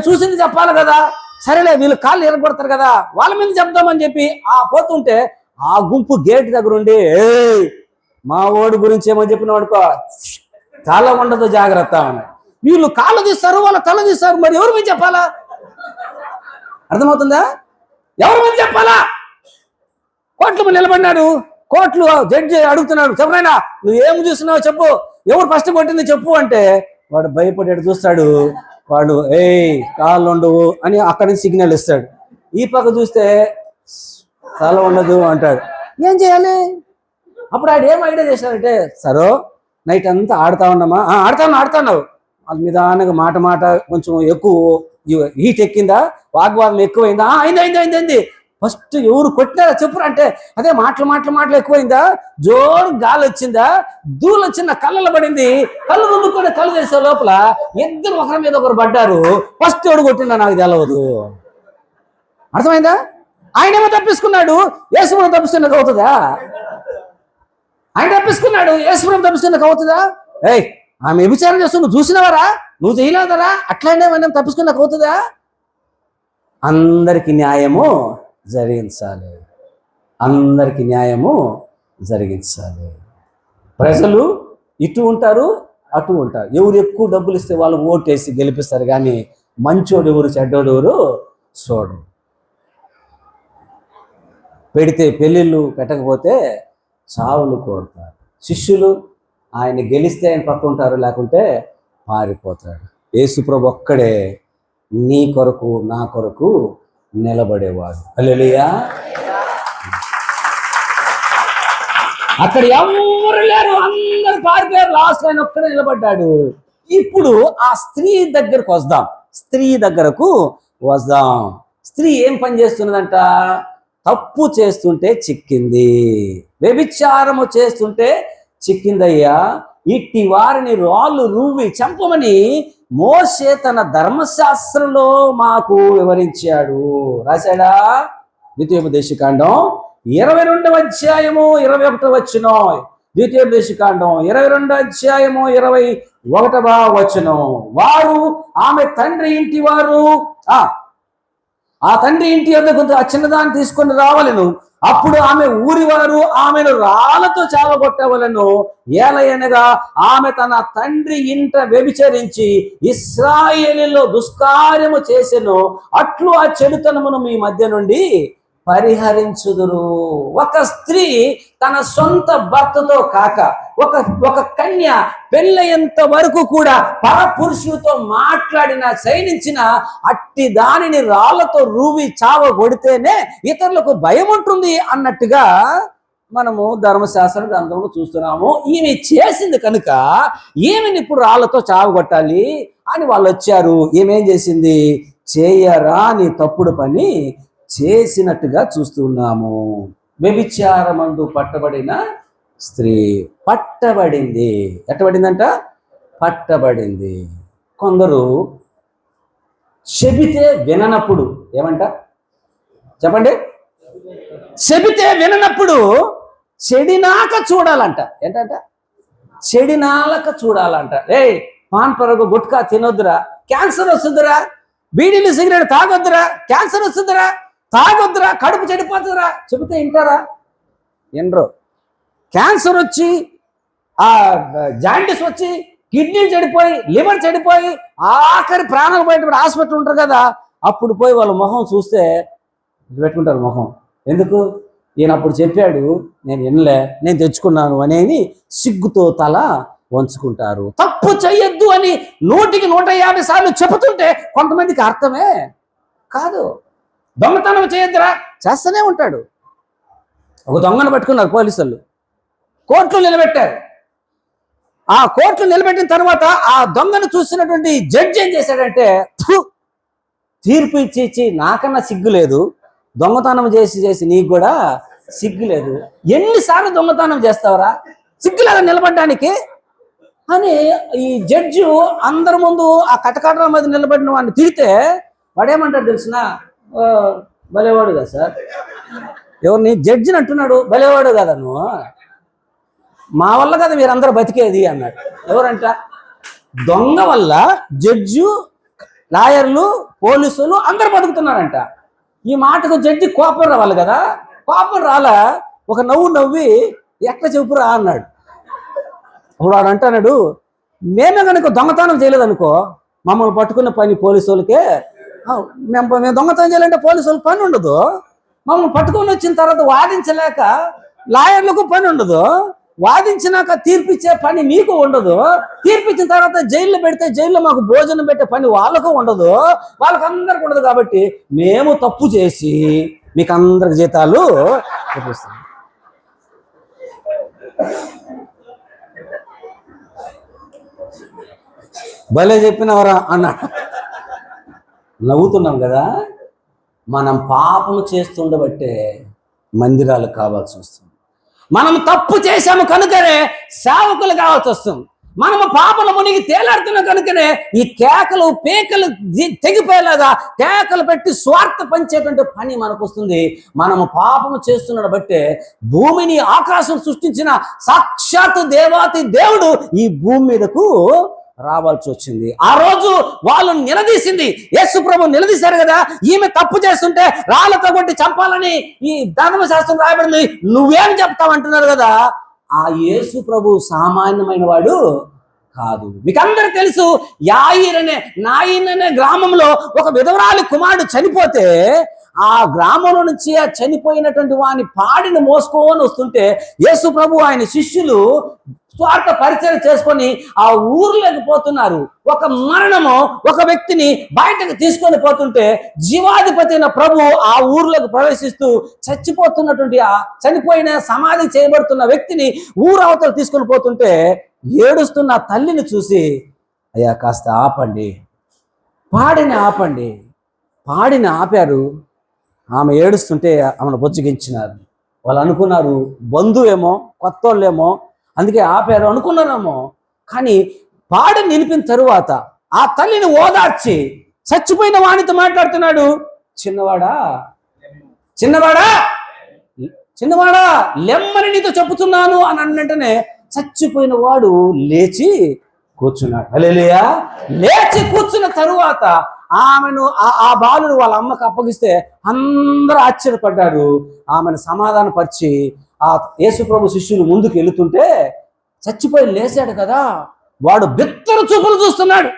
చూసింది చెప్పాలి కదా. సరేలే, వీళ్ళు కాళ్ళు ఎరగొడతారు కదా, వాళ్ళ మీద చెప్దామని చెప్పి పోతుంటే ఆ గుంపు గేట్ దగ్గర ఉండి, మా ఓడి గురించి ఏమని చెప్పినామనుకో, తల ఉండదు, జాగ్రత్త అన్నాడు. వీళ్ళు కాళ్ళు తీస్తారు, వాళ్ళ తల తీస్తారు, మరి ఎవరి మీద చెప్పాలా? అర్థమవుతుందా? ఎవరి మీద చెప్పాలా? కోర్టులో నిలబడినాడు, కోర్టులో జడ్జి అడుగుతున్నాడు, చెప్పనైనా నువ్వు ఏం చూస్తున్నావు చెప్పు, ఎవరు ఫస్ట్ కొట్టింది చెప్పు అంటే వాడు భయపడేడు చూస్తాడు. వాడు కాళ్ళు ఉండవు అని అక్కడి నుంచి సిగ్నల్ ఇస్తాడు. ఈ పక్క చూస్తే తల ఉండదు అంటాడు. ఏం చేయాలి? అప్పుడు ఆడు ఏం ఐడియా చేశాడంటే, సరే నైట్ అంతా ఆడుతా ఉన్నామా, ఆడుతున్నావు, వాళ్ళ మీద మాట కొంచెం ఎక్కువ హీట్ ఎక్కిందా, వాగ్వాదం ఎక్కువైందా, అయింది ఫస్ట్ ఎవరు కొట్టినారా చెప్పురా అంటే, అదే మాటలు ఎక్కువైందా, జోరు గాలి వచ్చిందా, దూలు వచ్చిందా, కళ్ళలో పడింది, కళ్ళు ముందుకొని కళ్ళు చేసే లోపల ఇద్దరు ఒకరి మీద ఒకరు పడ్డారు. ఫస్ట్ ఎవడు కొట్టిందా నాకు తెలవదు. అర్థమైందా? ఆయనేమో తప్పించుకున్నాడు, యేసుప్రభు తప్పిస్తున్నది అవుతుందా? ఆయన తప్పించుకున్నాడు, యేసుప్రభు తప్పిస్తున్నది అవుతుందా? ఆమె వ్యభిచారం చేస్తూ నువ్వు చూసినవారా, నువ్వు చేయలేదరా, అట్లానే మనం తప్పించుకున్నది అవుతుందా? అందరికి న్యాయము జరిగించాలి, అందరికి న్యాయము జరిగించాలి. ప్రజలు ఇటు ఉంటారు, అటు ఉంటారు. ఎవరు ఎక్కువ డబ్బులు ఇస్తే వాళ్ళు ఓటేసి గెలిపిస్తారు, కానీ మంచోడు ఎవరు చెడ్డోడు ఎవరు చూడరు. పెడితే పెళ్ళిళ్ళు, పెట్టకపోతే చావులు కోరుతారు. శిష్యులు ఆయన గెలిస్తే ఆయన పక్కుంటారు, లేకుంటే పారిపోతాడు. యేసుప్రభు ఒక్కడే నీ కొరకు నా కొరకు నిలబడేవాడు. హల్లెలూయా. అక్కడ ఎవరు లేరు, అందరు పారిపోయారు, లాస్ట్ ఆయన ఒక్కడే నిలబడ్డాడు. ఇప్పుడు ఆ స్త్రీ దగ్గరకు వద్దాం, స్త్రీ ఏం పని చేస్తున్నదంట? తప్పు చేస్తుంటే చిక్కింది, వ్యభిచారము చేస్తుంటే చిక్కిందయ్యా. ఇట్టి వారిని రాళ్ళు రువ్వి చంపమని మోషే తన ధర్మశాస్త్రంలో మాకు వివరించాడు. రాశాడా? ద్వితీయోపదేశకాండం 22వ అధ్యాయము 21వ వచనం. ద్వితీయోపదేశకాండం 22వ అధ్యాయము 21వ వచనం. వారు ఆమె తండ్రి ఇంటి వారు ఆ తండ్రి ఇంటి వద్దకు ఆ చిన్నదాన్ని తీసుకొని రావాలను. అప్పుడు ఆమె ఊరివారు ఆమెను రాళ్లతో చావగొట్టవలను. ఏలయనగా ఆమె తన తండ్రి ఇంట వ్యభిచరించి ఇశ్రాయేలులో దుష్కార్యము చేసెను. అట్లు ఆ చెడుతనమును మీ మధ్య నుండి పరిహరించుదురు. ఒక స్త్రీ తన సొంత భర్తతో కాక ఒక కన్య పెళ్ళయ్యేంత వరకు కూడా పరపురుషులతో మాట్లాడిన, శయనించిన అట్టి దానిని రాళ్లతో రూవి చావగొడితేనే ఇతరులకు భయం ఉంటుంది అన్నట్టుగా మనము ధర్మశాస్త్ర గ్రంథంలో చూస్తున్నాము. ఈమె చేసింది కనుక ఈమెను ఇప్పుడు రాళ్లతో చావగొట్టాలి అని వాళ్ళు వచ్చారు. ఏమేం చేసింది? చేయరాని తప్పుడు పని చేసినట్టుగా చూస్తున్నాము. వ్యభిచారమందు పట్టబడిన స్త్రీ పట్టబడింది. ఎట్టబడిందంట? పట్టబడింది. కొందరు చెబితే విననప్పుడు ఏమంట చెప్పండి? చెబితే విననప్పుడు చెడినాక చూడాలంట. ఏంటంట? చెడినాక చూడాలంట. పాన్ పరగు గుట్కా తినొద్దురా, క్యాన్సర్ వస్తుందిరా, బీడీలు సిగరెట్ తాగొద్దురా, క్యాన్సర్ వస్తుందిరా, తాగొద్దురా, కడుపు చెడిపోతుందిరా. చెబితే వింటారా? వినరు. క్యాన్సర్ వచ్చి, జాండిస్ వచ్చి, కిడ్నీలు చెడిపోయి, లివర్ చెడిపోయి, ఆఖరి ప్రాణాలు బయట హాస్పిటల్ ఉంటారు కదా, అప్పుడు పోయి వాళ్ళ మొహం చూస్తే పెట్టుకుంటారు మొహం. ఎందుకు? ఈయన అప్పుడు చెప్పాడు, నేను వినలే, నేను తెచ్చుకున్నాను అనేది సిగ్గుతో తల వంచుకుంటారు. తప్పు చెయ్యొద్దు అని 100కి 150 సార్లు చెబుతుంటే కొంతమందికి అర్థమే కాదు. దొంగతనం చేయొద్దురా, చేస్తూనే ఉంటాడు. ఒక దొంగను పట్టుకున్నారు పోలీసులు, కోర్టులో నిలబెట్టారు. ఆ కోర్టులో నిలబెట్టిన తర్వాత ఆ దొంగను చూసినటువంటి జడ్జి ఏం చేశాడంటే, తీర్పు ఇచ్చి నాకన్నా సిగ్గు లేదు, దొంగతనం చేసి నీకు కూడా సిగ్గు లేదు, ఎన్నిసార్లు దొంగతనం చేస్తావరా, సిగ్గు లేదా నిలబడడానికి అని ఈ జడ్జి అందరి ముందు ఆ కటకటల మీద నిలబడిన వాడిని తిడితే వాడేమంటాడు తెలిసిన? భలేవాడు కదా సార్, ఎవరిని? జడ్జిని అంటున్నాడు. భలేవాడు కదా నువ్వు, మా వల్ల కదా మీరందరూ బతికేది అన్నాడు. ఎవరంట? దొంగ వల్ల జడ్జు, లాయర్లు, పోలీసులు అందరు బతుకుతున్నారంట. ఈ మాటకు జడ్జి కోపం రావాలి కదా, కోపం రాలా. ఒక నవ్వు నవ్వి ఎట్లా చెప్పురా అన్నాడు. అప్పుడు వాడు అంటున్నాడు, మేమే కనుక దొంగతనం చేయలేదనుకో మమ్మల్ని పట్టుకున్న పని పోలీసు వాళ్ళకే. మేము దొంగతనం చేయాలంటే పోలీసు వాళ్ళకి పని ఉండదు. మమ్మల్ని పట్టుకొని వచ్చిన తర్వాత వాదించలేక లాయర్లకు పని ఉండదు. వాదించినాక తీర్పిచ్చే పని మీకు ఉండదు. తీర్పిచ్చిన తర్వాత జైల్లో పెడితే జైల్లో మాకు భోజనం పెట్టే పని వాళ్ళకు ఉండదు, వాళ్ళకందరికి ఉండదు. కాబట్టి మేము తప్పు చేసి మీకు అందరికి జీతాలు చూపిస్తాం. భలే చెప్పినవరా అన్నాడు. నవ్వుతున్నాం కదా. మనం పాపము చేస్తుండబట్టే మందిరాలు కావాల్సి వస్తుంది. మనం తప్పు చేశాము కనుకనే సేవకులు కావాల్సి వస్తుంది. మనము పాపలు మునిగి తేలాడుతున్నాం కనుకనే ఈ కేకలు పేకలు తెగిపోయేలాగా కేకలు పెట్టి స్వార్థ పంచేటువంటి పని మనకు వస్తుంది. మనము పాపము చేస్తున్నాడు బట్టే భూమిని ఆకాశం సృష్టించిన సాక్షాత్తు దేవాతి దేవుడు ఈ భూమి మీదకు రావాల్సి వచ్చింది. ఆ రోజు వాళ్ళు నిలదీసింది, యేసు ప్రభు నిలదీశారు కదా. ఈమె తప్పు చేస్తుంటే రాళ్ళతో కొట్టి చంపాలని ఈ ధర్మశాస్త్రం రాయబడింది, నువ్వేం చెప్తావు అంటున్నారు కదా. ఆ యేసు ప్రభు సామాన్యమైన వాడు కాదు. మీకు అందరికి తెలుసు, నాయిన్ అనే గ్రామంలో ఒక విధవరాలి కుమారుడు చనిపోతే ఆ గ్రామంలో నుంచి ఆ చనిపోయినటువంటి వాని పాడిని మోసుకొని వస్తుంటే యేసు ప్రభు ఆయన శిష్యులు స్వార్థ పరిచయం చేసుకొని ఆ ఊర్లోకి పోతున్నారు. ఒక మరణము ఒక వ్యక్తిని బయటకు తీసుకొని పోతుంటే జీవాధిపతి అయిన ప్రభు ఆ ఊర్లోకి ప్రవేశిస్తూ చచ్చిపోతున్నటువంటి ఆ చనిపోయిన సమాధి చేయబడుతున్న వ్యక్తిని ఊరవతలు తీసుకొని పోతుంటే ఏడుస్తున్న తల్లిని చూసి, అయ్యా కాస్త ఆపండి, పాడిని ఆపారు. ఆమె ఏడుస్తుంటే ఆమెను బొజ్జగించినారు. వాళ్ళు అనుకున్నారు బంధువేమో, కొత్త వాళ్ళేమో, అందుకే ఆపారు అనుకున్నారేమో. కానీ పాడి నిలిపిన తరువాత ఆ తల్లిని ఓదార్చి చచ్చిపోయిన వానితో మాట్లాడుతున్నాడు. చిన్నవాడా లెమ్మని నీతో చెప్పుతున్నాను అని అన్నట్టునే చచ్చిపోయిన వాడు లేచి కూర్చున్నాడు. హల్లెలూయా. లేచి కూర్చున్న తరువాత ఆమెను ఆ బాలుడు వాళ్ళ అమ్మకు అప్పగిస్తే అందరూ ఆశ్చర్యపడ్డారు. ఆమెను సమాధానపరిచి ఆ యేసుప్రభు శిష్యులు ముందుకు వెళుతుంటే చచ్చిపోయి లేచాడు కదా, వాడు బిత్తర చూపులు చూస్తున్నాడు.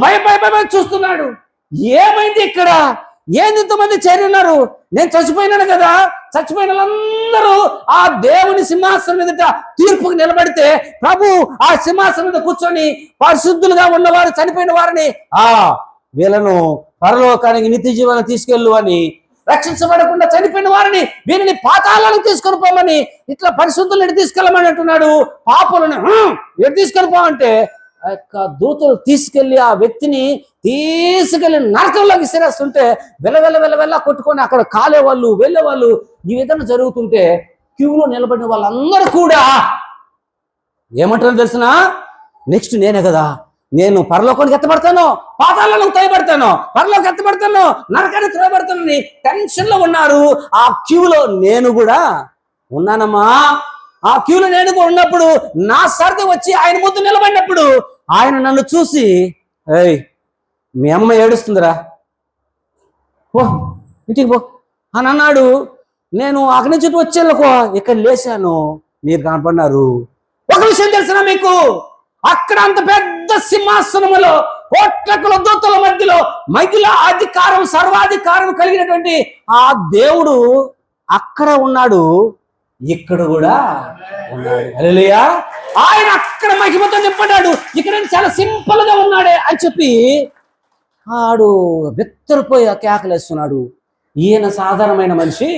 భయ చూస్తున్నాడు. ఏమైంది ఇక్కడ? ఏంది ఇంతమంది చేరి ఉన్నారు? నేను చచ్చిపోయినాను కదా. చచ్చిపోయిన వాళ్ళందరూ ఆ దేవుని సింహాసనం మీదట తీర్పుకు నిలబడితే ప్రభు ఆ సింహాసనం మీద కూర్చొని పరిశుద్ధులుగా ఉన్నవారు చనిపోయిన వారిని వీళ్ళను పరలోకానికి నిత్య జీవనం తీసుకెళ్ళు అని, రక్షించబడకుండా చనిపోయిన వారిని వీరిని పాతాళాలకు తీసుకొని పోమని, ఇట్లా పరిశుద్ధులను ఎటు తీసుకెళ్ళమని అంటున్నాడు. పాపులను ఎటు తీసుకొని పోమంటే ఆ యొక్క దూతలు తీసుకెళ్లి ఆ వ్యక్తిని తీసుకెళ్లి నరకంలోకి విసిరేస్తుంటే వెల కొట్టుకొని అక్కడ కాలేవాళ్ళు వెళ్ళేవాళ్ళు ఈ విధంగా జరుగుతుంటే క్యూలో నిలబడిన వాళ్ళందరూ కూడా ఏమంటారో తెలిసిన, నెక్స్ట్ నేనే కదా, నేను పరలోకానికి ఎత్తబడతాను, పాతాళాలకు తోయబడతాను, పరలోకి ఎత్తబడతాను, నరకానికి తోయబడతానని టెన్షన్లో ఉన్నారు. ఆ క్యూలో నేను కూడా ఉన్నానమ్మా. ఆ క్యూలో నేను కూడా ఉన్నప్పుడు నా సర్ది వచ్చి ఆయన ముందు నిలబడినప్పుడు ఆయన నన్ను చూసి, ఏయ్ మీ అమ్మ ఏడుస్తుందిరా, పో ఇంటికి పో అని అన్నాడు. నేను అక్కడి నుంచి వచ్చేళ్ళకో ఇక్కడ లేచాను, మీరు కనపడినారు. ఒక విషయం తెలిసిన మీకు, అక్కడ అంత పెద్ద సింహాసనములో కోట్ల దూతల మధ్యలో మహిళ అధికారం సర్వాధికారం కలిగినటువంటి ఆ దేవుడు అక్కడ ఉన్నాడు, ఇక్కడ కూడా ఉన్నాడు. హల్లెలూయా. ఆయన అక్కడ మహిమతో నింపడ్డాడు, ఇక్కడ చాలా సింపుల్ గా ఉన్నాడే అని చెప్పి ఆడు బెత్తరిపోయి కేకలేస్తున్నాడు. ఈయన సాధారణమైన మనిషి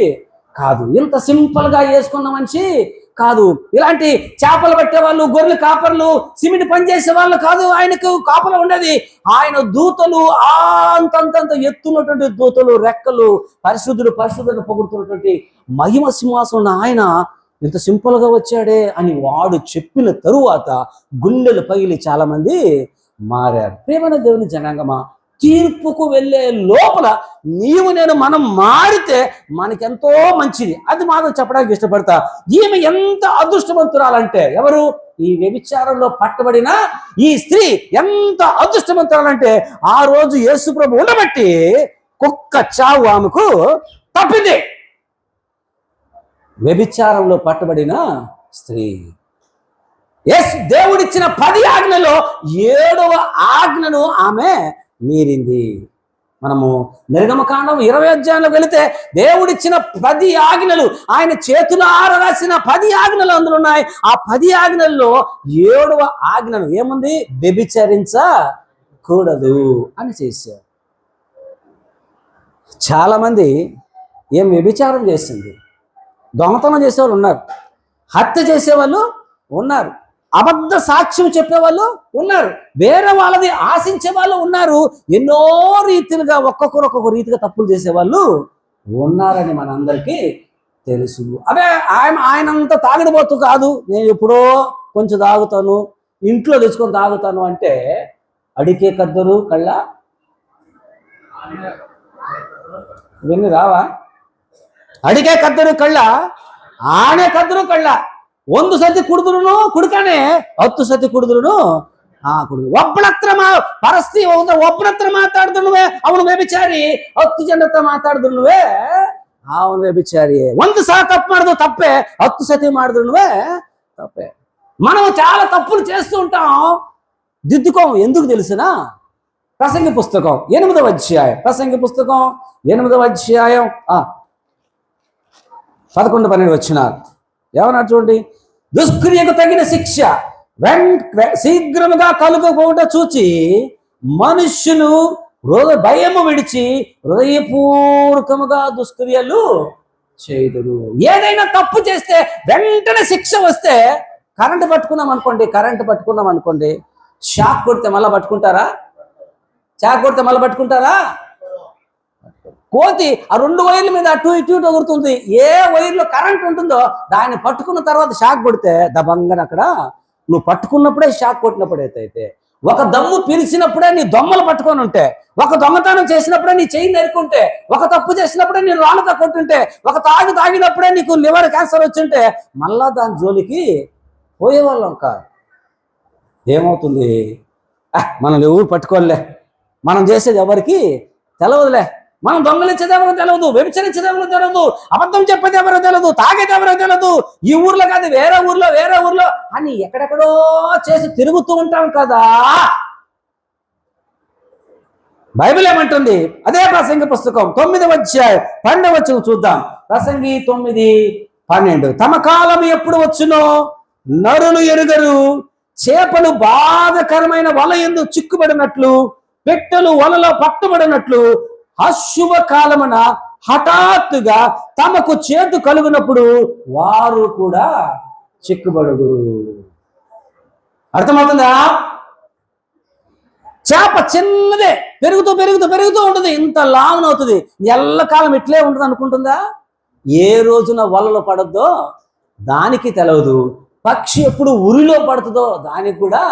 కాదు, ఇంత సింపుల్ గా వేసుకున్న మనిషి కాదు. ఇలాంటి చేపలు పట్టే వాళ్ళు, గొర్రెలు కాపర్లు, సిమెంట్ పని చేసే వాళ్ళు కాదు ఆయనకు కాపలు ఉండేది. ఆయన దూతలు అంతంత ఎత్తున్నటువంటి దూతలు, రెక్కలు, పరిశుద్ధుడు పొగుడుతున్నటువంటి మహిమ సింహాసనం ఉన్న ఆయన ఇంత సింపుల్ గా వచ్చాడే అని వాడు చెప్పిన తరువాత గుండెలు పగిలి చాలా మంది మారారు. ప్రియమైన దేవుని జనాంగమా, తీర్పుకు వెళ్ళే లోపల నీవు నేను మనం మారితే మనకెంతో మంచిది. అది మాత్రం చెప్పడానికి ఇష్టపడతా. ఈమె ఎంత అదృష్టవంతురాలంటే, ఎవరు? ఈ వ్యభిచారంలో పట్టబడిన ఈ స్త్రీ ఎంత అదృష్టవంతురాలంటే, ఆ రోజు యేసు ప్రభు ఉండబట్టి కుక్క చావు ఆమెకు తప్పింది. వ్యభిచారంలో పట్టబడిన స్త్రీ దేవుడిచ్చిన 10 ఆజ్ఞలో 7వ ఆజ్ఞను ఆమె మీరింది. మనము నిర్గమకాండం 20 అధ్యాయంలో వెళితే దేవుడిచ్చిన 10 ఆజ్ఞలు, ఆయన చేతులారా రాసిన 10 ఆజ్ఞలు అందులో ఉన్నాయి. ఆ 10 ఆజ్ఞల్లో 7వ ఆజ్ఞను ఏముంది? వ్యభిచరించకూడదు అని చేశారు. చాలా మంది ఏం వ్యభిచారం చేసింది, దొంగతనం చేసేవాళ్ళు ఉన్నారు, హత్య చేసేవాళ్ళు ఉన్నారు, అబద్ధ సాక్ష్యం చెప్పేవాళ్ళు ఉన్నారు, వేరే వాళ్ళది ఆశించే వాళ్ళు ఉన్నారు, ఎన్నో రీతిలుగా ఒక్కొక్క రీతిగా తప్పులు చేసేవాళ్ళు ఉన్నారని మనందరికీ తెలుసు. అదే ఆయనంత తాగిడిపోతూ కాదు, నేను ఎప్పుడో కొంచెం తాగుతాను, ఇంట్లో తెచ్చుకొని తాగుతాను అంటే అడికే కద్దరు కళ్ళ ఇవన్నీ రావా? ಅಡಿಗೆ ಕದ್ದರು ಕಳ್ಳ, ಆಣೆ ಕದ್ದರು ಕಳ್ಳ. 1 ಸತಿ ಕುಡಿದ್ರು ಕುಡ್ಕಾನೆ, 10 ಸತಿ ಕುಡಿದ್ರು ಒಬ್ಬನ ಹತ್ರ ಒಬ್ಬನ ಹತ್ರ ಮಾತಾಡಿದ್ರು ಅವನು ವ್ಯಭಿಚಾರಿ, 10 ಜನರ ಹತ್ರ ಮಾತಾಡಿದ್ರು ಅವನು ವ್ಯಭಿಚಾರಿ. 1 ಸಲ తప్పు ಮಾಡಿದ್ರು తప్పే, 10 సతి ಮಾಡಿದ್ರು తప్పే. మనం చాలా తప్పులు చేస్తూ ఉంటాం, దిద్దుకోం. ఎందుకు తెలుసునా? ప్రసంగి పుస్తకం 8వ అధ్యాయం, ప్రసంగి పుస్తకం 8వ అధ్యాయం 11-12 వచనాలు ఏమన్నా చూడండి. దుష్క్రియకు తగిన శిక్ష శీఘ్రముగా కలుగకపోవట చూచి మనుష్యులు భయము విడిచి హృదయపూర్వకముగా దుష్క్రియలు చేయుదురు. ఏదైనా తప్పు చేస్తే వెంటనే శిక్ష వస్తే, కరెంటు పట్టుకున్నాం అనుకోండి, షాక్ కొడితే మళ్ళీ పట్టుకుంటారా? కోతి ఆ 2 వైర్ల మీద అటు ఇటు ఎగురుతుంది. ఏ వైర్లో కరెంట్ ఉంటుందో దాన్ని పట్టుకున్న తర్వాత షాక్ కొడితే దబంగా అక్కడ నువ్వు పట్టుకున్నప్పుడే షాక్ కొట్టినప్పుడైతే, ఒక దమ్ము పిలిచినప్పుడే నీ దొమ్మలు పట్టుకొని ఉంటే, ఒక దొంగతనం చేసినప్పుడే నీ చెయ్యి నరుకుంటే, ఒక తప్పు చేసినప్పుడే నీ రాళ్ళతో కొట్టుంటే, ఒక తాగినప్పుడే నీకు లివర్ క్యాన్సర్ వచ్చింటే మళ్ళా దాని జోలికి పోయేవాళ్ళం కాదు. ఏమవుతుంది? మనం ఎవరు పట్టుకోలే, మనం చేసేది ఎవరికి తెలవదులే, మనం దొంగలించేది ఎవరో తెలియదు, వ్యభిచరించేది ఎవరో తెలియదు, అబద్ధం చెప్పేది ఎవరో తెలియదు, తాగేది ఎవరో తెలియదు, ఈ ఊర్లో కాదు వేరే ఊర్లో అని ఎక్కడెక్కడో చేసి తిరుగుతూ ఉంటాం కదా. బైబిల్ ఏమంటుంది? అదే ప్రసంగి పుస్తకం 9వ అధ్యాయం 12వ వచనం చూద్దాం. ప్రసంగి 9:12. తమ కాలం ఎప్పుడు వచ్చునో నరులు ఎరుగరు, చేపలు బాధకరమైన వల యందు చిక్కుబడినట్లు, పెట్టెలు వలలో పట్టుబడినట్లు అశుభ కాలమున హఠాత్తుగా తమకు చేతు కలుగునప్పుడు వారు కూడా చిక్కుబడుదురు. అర్థమవుతుందా? చేప చిన్నదే పెరుగుతూ ఉంటుంది, ఇంత లావున అవుతుంది, ఎల్లకాలం ఇట్లే ఉంటుంది అనుకుంటుందా? ఏ రోజున వలలో పడద్దో దానికి తెలవదు, పక్షి ఎప్పుడు ఉరిలో పడుతుందో దానికి కూడా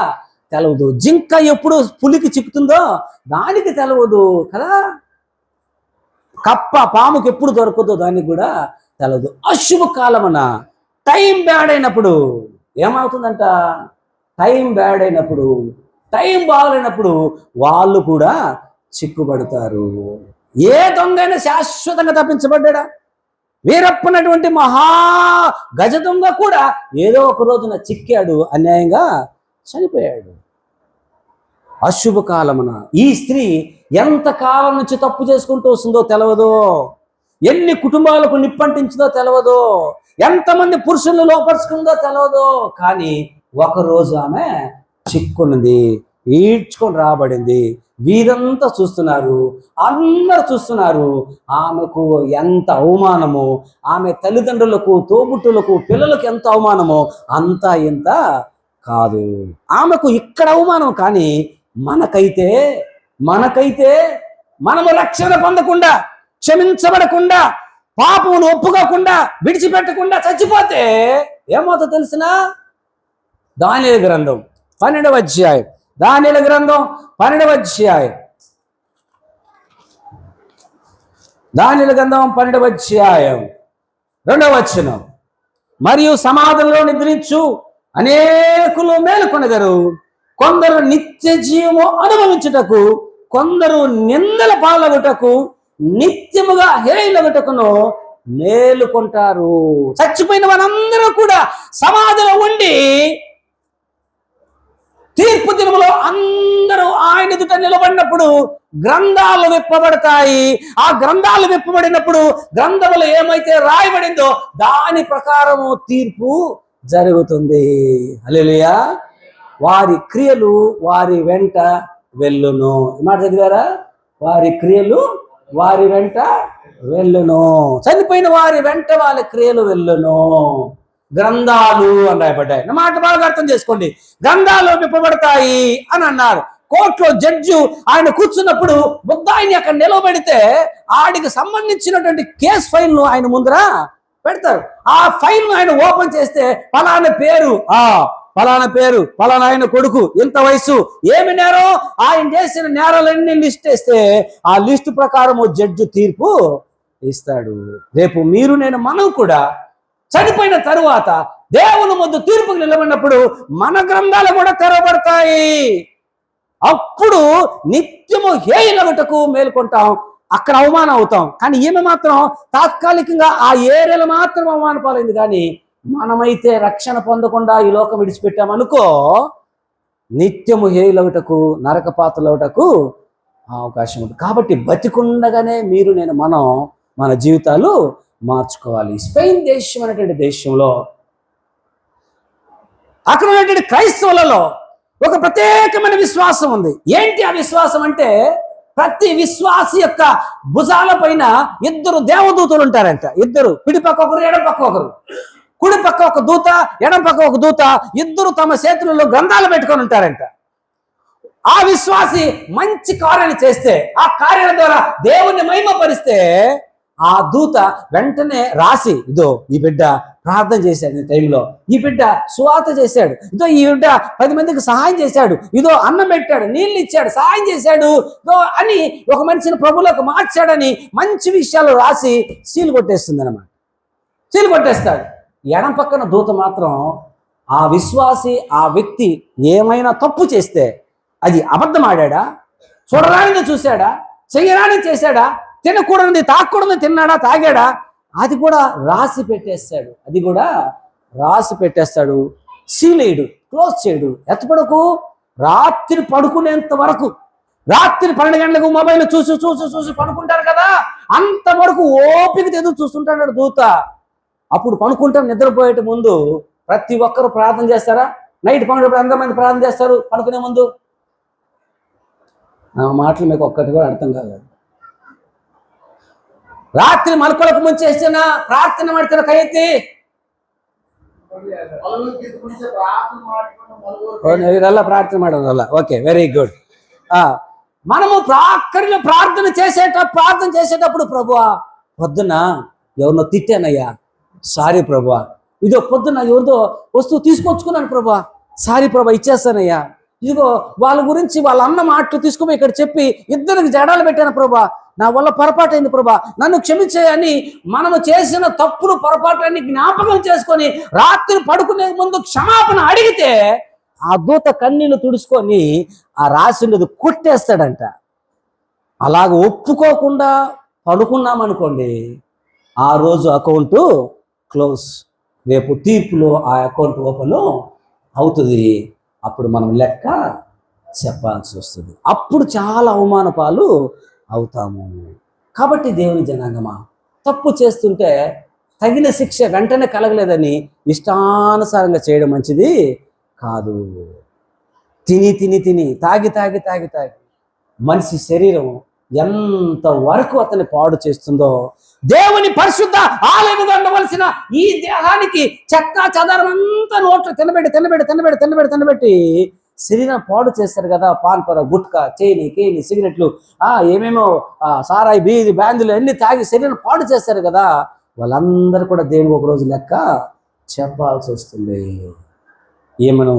తెలవదు, జింక ఎప్పుడు పులికి చిక్కుతుందో దానికి తెలవదు కదా, కప్ప పాముకి ఎప్పుడు దొరకదో దానికి కూడా తెలవదు. అశుభ కాలమున టైం బ్యాడ్ అయినప్పుడు ఏమవుతుందంట? టైం బాగలేనప్పుడు వాళ్ళు కూడా చిక్కుబడతారు. ఏ దొంగైనా శాశ్వతంగా తప్పించబడ్డా? వీరప్పనటువంటి మహా గజ దొంగ కూడా ఏదో ఒక రోజున చిక్కాడు, అన్యాయంగా చనిపోయాడు. అశుభ కాలమున ఈ స్త్రీ ఎంత కాలం నుంచి తప్పు చేసుకుంటూ వస్తుందో తెలవదు, ఎన్ని కుటుంబాలకు నిప్పంటించిందో తెలవదు, ఎంతమంది పురుషులను లోపరుచుకుందో తెలవదు. కానీ ఒకరోజు ఆమె చిక్కున్నది, ఈడ్చుకొని రాబడింది. వీరంతా చూస్తున్నారు, అందరూ చూస్తున్నారు. ఆమెకు ఎంత అవమానమో, ఆమె తల్లిదండ్రులకు, తోబుట్టులకు, పిల్లలకు ఎంత అవమానమో అంతా ఇంత కాదు. ఆమెకు ఇక్కడ అవమానం, కానీ మనకైతే మనము రక్షణ పొందకుండా, క్షమించబడకుండా, పాపమును ఒప్పుకోకుండా, విడిచిపెట్టకుండా చచ్చిపోతే ఏమవుతుందో తెలిసిన? దానియేలు గ్రంథం 12వ అధ్యాయం, దానియేలు గ్రంథం 12వ అధ్యాయం 2వ వచనం. మరియు సమాధులలో నిద్రించు అనేకులు మేలుకొనెదరు, కొందరు నిత్య జీవము అనుభవించుటకు, కొందరు నిందల పాలగుటకు, నిత్యముగా హేయులగుటకును మేలుకొంటారు. చచ్చిపోయిన వారందరూ కూడా సమాధిలో ఉండి తీర్పు దినములో అందరూ ఆయన ఎదుట నిలబడినప్పుడు గ్రంథాలు విప్పబడతాయి. ఆ గ్రంథాలు విప్పబడినప్పుడు గ్రంథములో ఏమైతే రాయబడిందో దాని ప్రకారము తీర్పు జరుగుతుంది. హల్లెలూయా. వారి క్రియలు వారి వెంట వెళ్ళును. ఈ మాట చదివారా? వారి క్రియలు వారి వెంట వెళ్ళును. చనిపోయిన వారి వెంట వాళ్ళ క్రియలు వెళ్ళును. గ్రంథాలు అని రాయబడ్డాయి. నా మాట బాగా అర్థం చేసుకోండి. గ్రంథాలు విప్పబడతాయి అని అన్నారు. కోర్టులో జడ్జి ఆయన కూర్చున్నప్పుడు ముద్దాయిని అక్కడ నిలబెడితే ఆడికి సంబంధించినటువంటి కేసు ఫైల్ను ఆయన ముందర పెడతారు. ఆ ఫైల్ను ఆయన ఓపెన్ చేస్తే ఫలానా పేరు, ఫలానా పేరు, ఫలానా ఆయన కొడుకు, ఎంత వయసు, ఏమి నేరం, ఆయన చేసిన నేరాలన్నీ లిస్ట్ వేస్తే ఆ లిస్టు ప్రకారం జడ్జి తీర్పు ఇస్తాడు. రేపు మీరు మనం కూడా చనిపోయిన తరువాత దేవుని ముందు తీర్పుకు నిలబడినప్పుడు మన గ్రంథాలు కూడా తెరవబడతాయి. అప్పుడు నిత్యము హేయులగుటకు మేలుకుంటాం, అక్కడ అవమానం అవుతాం. కానీ ఈమె మాత్రం తాత్కాలికంగా ఆ ఏరియాలో మాత్రం అవమాన పాలైంది. కానీ మనమైతే రక్షణ పొందకుండా ఈ లోకం విడిచిపెట్టామనుకో, నిత్యము హేయులగుటకు, నరకపాతులవుటకు అవకాశం ఉంది. కాబట్టి బతికుండగానే మనం మన జీవితాలు మార్చుకోవాలి. స్పెయిన్ దేశం అనేటువంటి దేశంలో అక్కడ ఉన్నటువంటి క్రైస్తవులలో ఒక ప్రత్యేకమైన విశ్వాసం ఉంది. ఏంటి ఆ విశ్వాసం అంటే, ప్రతి విశ్వాసి యొక్క భుజాల పైన 2 దేవదూతలు ఉంటారంట. 2, పిడి పక్క ఒకరు, ఎడం పక్క ఒకరు. కుడి పక్క ఒక దూత, ఎడం పక్క ఒక దూత. 2 తమ చేతులలో గ్రంథాలు పెట్టుకొని ఉంటారంట. ఆ విశ్వాసి మంచి కార్యాలు చేస్తే, ఆ కార్యాల ద్వారా దేవుణ్ణి మహిమపరిస్తే, ఆ దూత వెంటనే రాసి, ఇదో ఈ బిడ్డ ప్రార్థన చేశాడు ఈ టైంలో, ఈ బిడ్డ సువార్త చేశాడు, ఇదో ఈ బిడ్డ 10 మందికి సహాయం చేశాడు, ఇదో అన్నం పెట్టాడు, నీళ్ళు ఇచ్చాడు, సహాయం చేశాడు, ఇదో అని ఒక మనిషిని ప్రభువులోకి మార్చాడని మంచి విషయాలు రాసి సీలు కొట్టేస్తుంది అన్నమాట. సీలు కొట్టేస్తాడు. ఎడం పక్కన దూత మాత్రం ఆ విశ్వాసి, ఆ వ్యక్తి ఏమైనా తప్పు చేస్తే, అది అబద్ధం ఆడా, చూడరానిది చూశాడా, చెయ్యరాని చేశాడా, తినకూడనిది తాగకూడదు తిన్నాడా, తాగాడా, అది కూడా రాసి పెట్టేస్తాడు. అది కూడా రాసి పెట్టేస్తాడు. సీలేడు, క్లోజ్ చేయడు. ఎత్తపడకు, రాత్రి పడుకునేంత వరకు, రాత్రి 12 గంటలకు మొబైల్ చూసి చూసి చూసి పడుకుంటారు కదా, అంతవరకు ఓపిక ఎదురు చూస్తుంటాడు దూత. అప్పుడు పడుకుంటాం. నిద్రపోయేట ముందు ప్రతి ఒక్కరు ప్రార్థన చేస్తారా? నైట్ పడుకునేప్పుడు ఎంతమంది ప్రార్థన చేస్తారు పడుకునే ముందు? నా మాటలు మీకు ఒక్కటి కూడా అర్థం కాదు. రాత్రి మలుకులకు ముంచేసిన ప్రార్థన ಮಾಡ್ತಾರ ಕೈ ಎತ್ತಿ. ಇವರೆಲ್ಲ ಪ್ರಾರ್ಥನೆ ಮಾಡೋದಲ್ಲ. Okay, very good. మనము ప్రార్థన చేసేటప్పుడు ప్రభువా పొద్దున ఎవరినో తిట్టానయ్యా, సారీ ప్రభువా, ఇదో పొద్దున ఎవరిదో వస్తువు తీసుకొచ్చుకున్నాను ప్రభువా, సారీ ప్రభా ఇచ్చేస్తానయ్యా, ఇదిగో వాళ్ళ గురించి వాళ్ళ అన్న మాటలు తీసుకుని ఇక్కడ చెప్పి 2కి జడాలు పెట్టాను ప్రభా, నా వల్ల పొరపాటు అయింది ప్రభా, నన్ను క్షమించేయని మనము చేసిన తప్పులు పొరపాట్లన్నీ జ్ఞాపకం చేసుకొని రాత్రి పడుకునే ముందు క్షమాపణ అడిగితే ఆ దూత కన్నీళ్లు తుడుచుకొని ఆ రాసిండది కొట్టేస్తాడంట. అలాగ ఒప్పుకోకుండా పడుకున్నామనుకోండి, ఆ రోజు అకౌంట్ క్లోజ్. రేపు తీర్పులో ఆ అకౌంట్ ఓపెన్ అవుతుంది. అప్పుడు మనం లెక్క చెప్పాల్సి వస్తుంది. అప్పుడు చాలా అవమాన పాలు అవుతాము. కాబట్టి దేవుని జనాంగమా, తప్పు చేస్తుంటే తగిన శిక్ష వెంటనే కలగలేదని ఇష్టానుసారంగా చేయడం మంచిది కాదు. తిని తాగి మనిషి శరీరం ఎంత వరకు అతన్ని పాడు చేస్తుందో, దేవుని పరిశుద్ధ ఆలయముగా ఉండవలసిన ఈ దేహానికి చెత్త చెదారమంతా నోట్లో తినబెట్టి శరీరం పాడు చేస్తారు కదా. పాన్పర, గుట్కా, కేని, సిగరెట్లు, ఏమేమో సారాయి, బీది, బ్యాందులు అన్ని తాగి శరీరం పాడు చేస్తారు కదా. వాళ్ళందరూ కూడా దేవునికి ఒక రోజు లెక్క చెప్పాల్సి వస్తుంది. ఏమను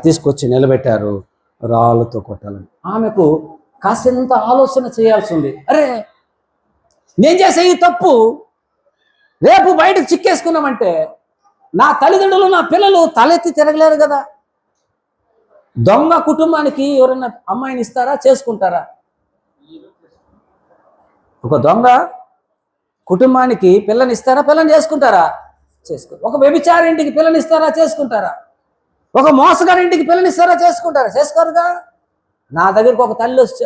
తీసుకొచ్చి నిలబెట్టారు, రాళ్ళతో కొట్టాలని. ఆమెకు కాసింత ఆలోచన చేయాల్సి ఉంది. అరే నేను చేసే ఈ తప్పు రేపు బయటకు చిక్కేసుకున్నామంటే నా తల్లిదండ్రులు నా పిల్లలు తలెత్తి తిరగలేరు కదా. దొంగ కుటుంబానికి ఎవరైనా అమ్మాయిని ఇస్తారా, చేసుకుంటారా? ఒక దొంగ కుటుంబానికి పిల్లని ఇస్తారా, పిల్లని చేసుకుంటారా? ఒక వ్యభిచారింటికి పిల్లని ఇస్తారా, చేసుకుంటారా? ఒక మోసగారింటికి పిల్లని ఇస్తారా, చేసుకుంటారా? చేసుకోరుగా. నా దగ్గరికి ఒక తల్లి వచ్చి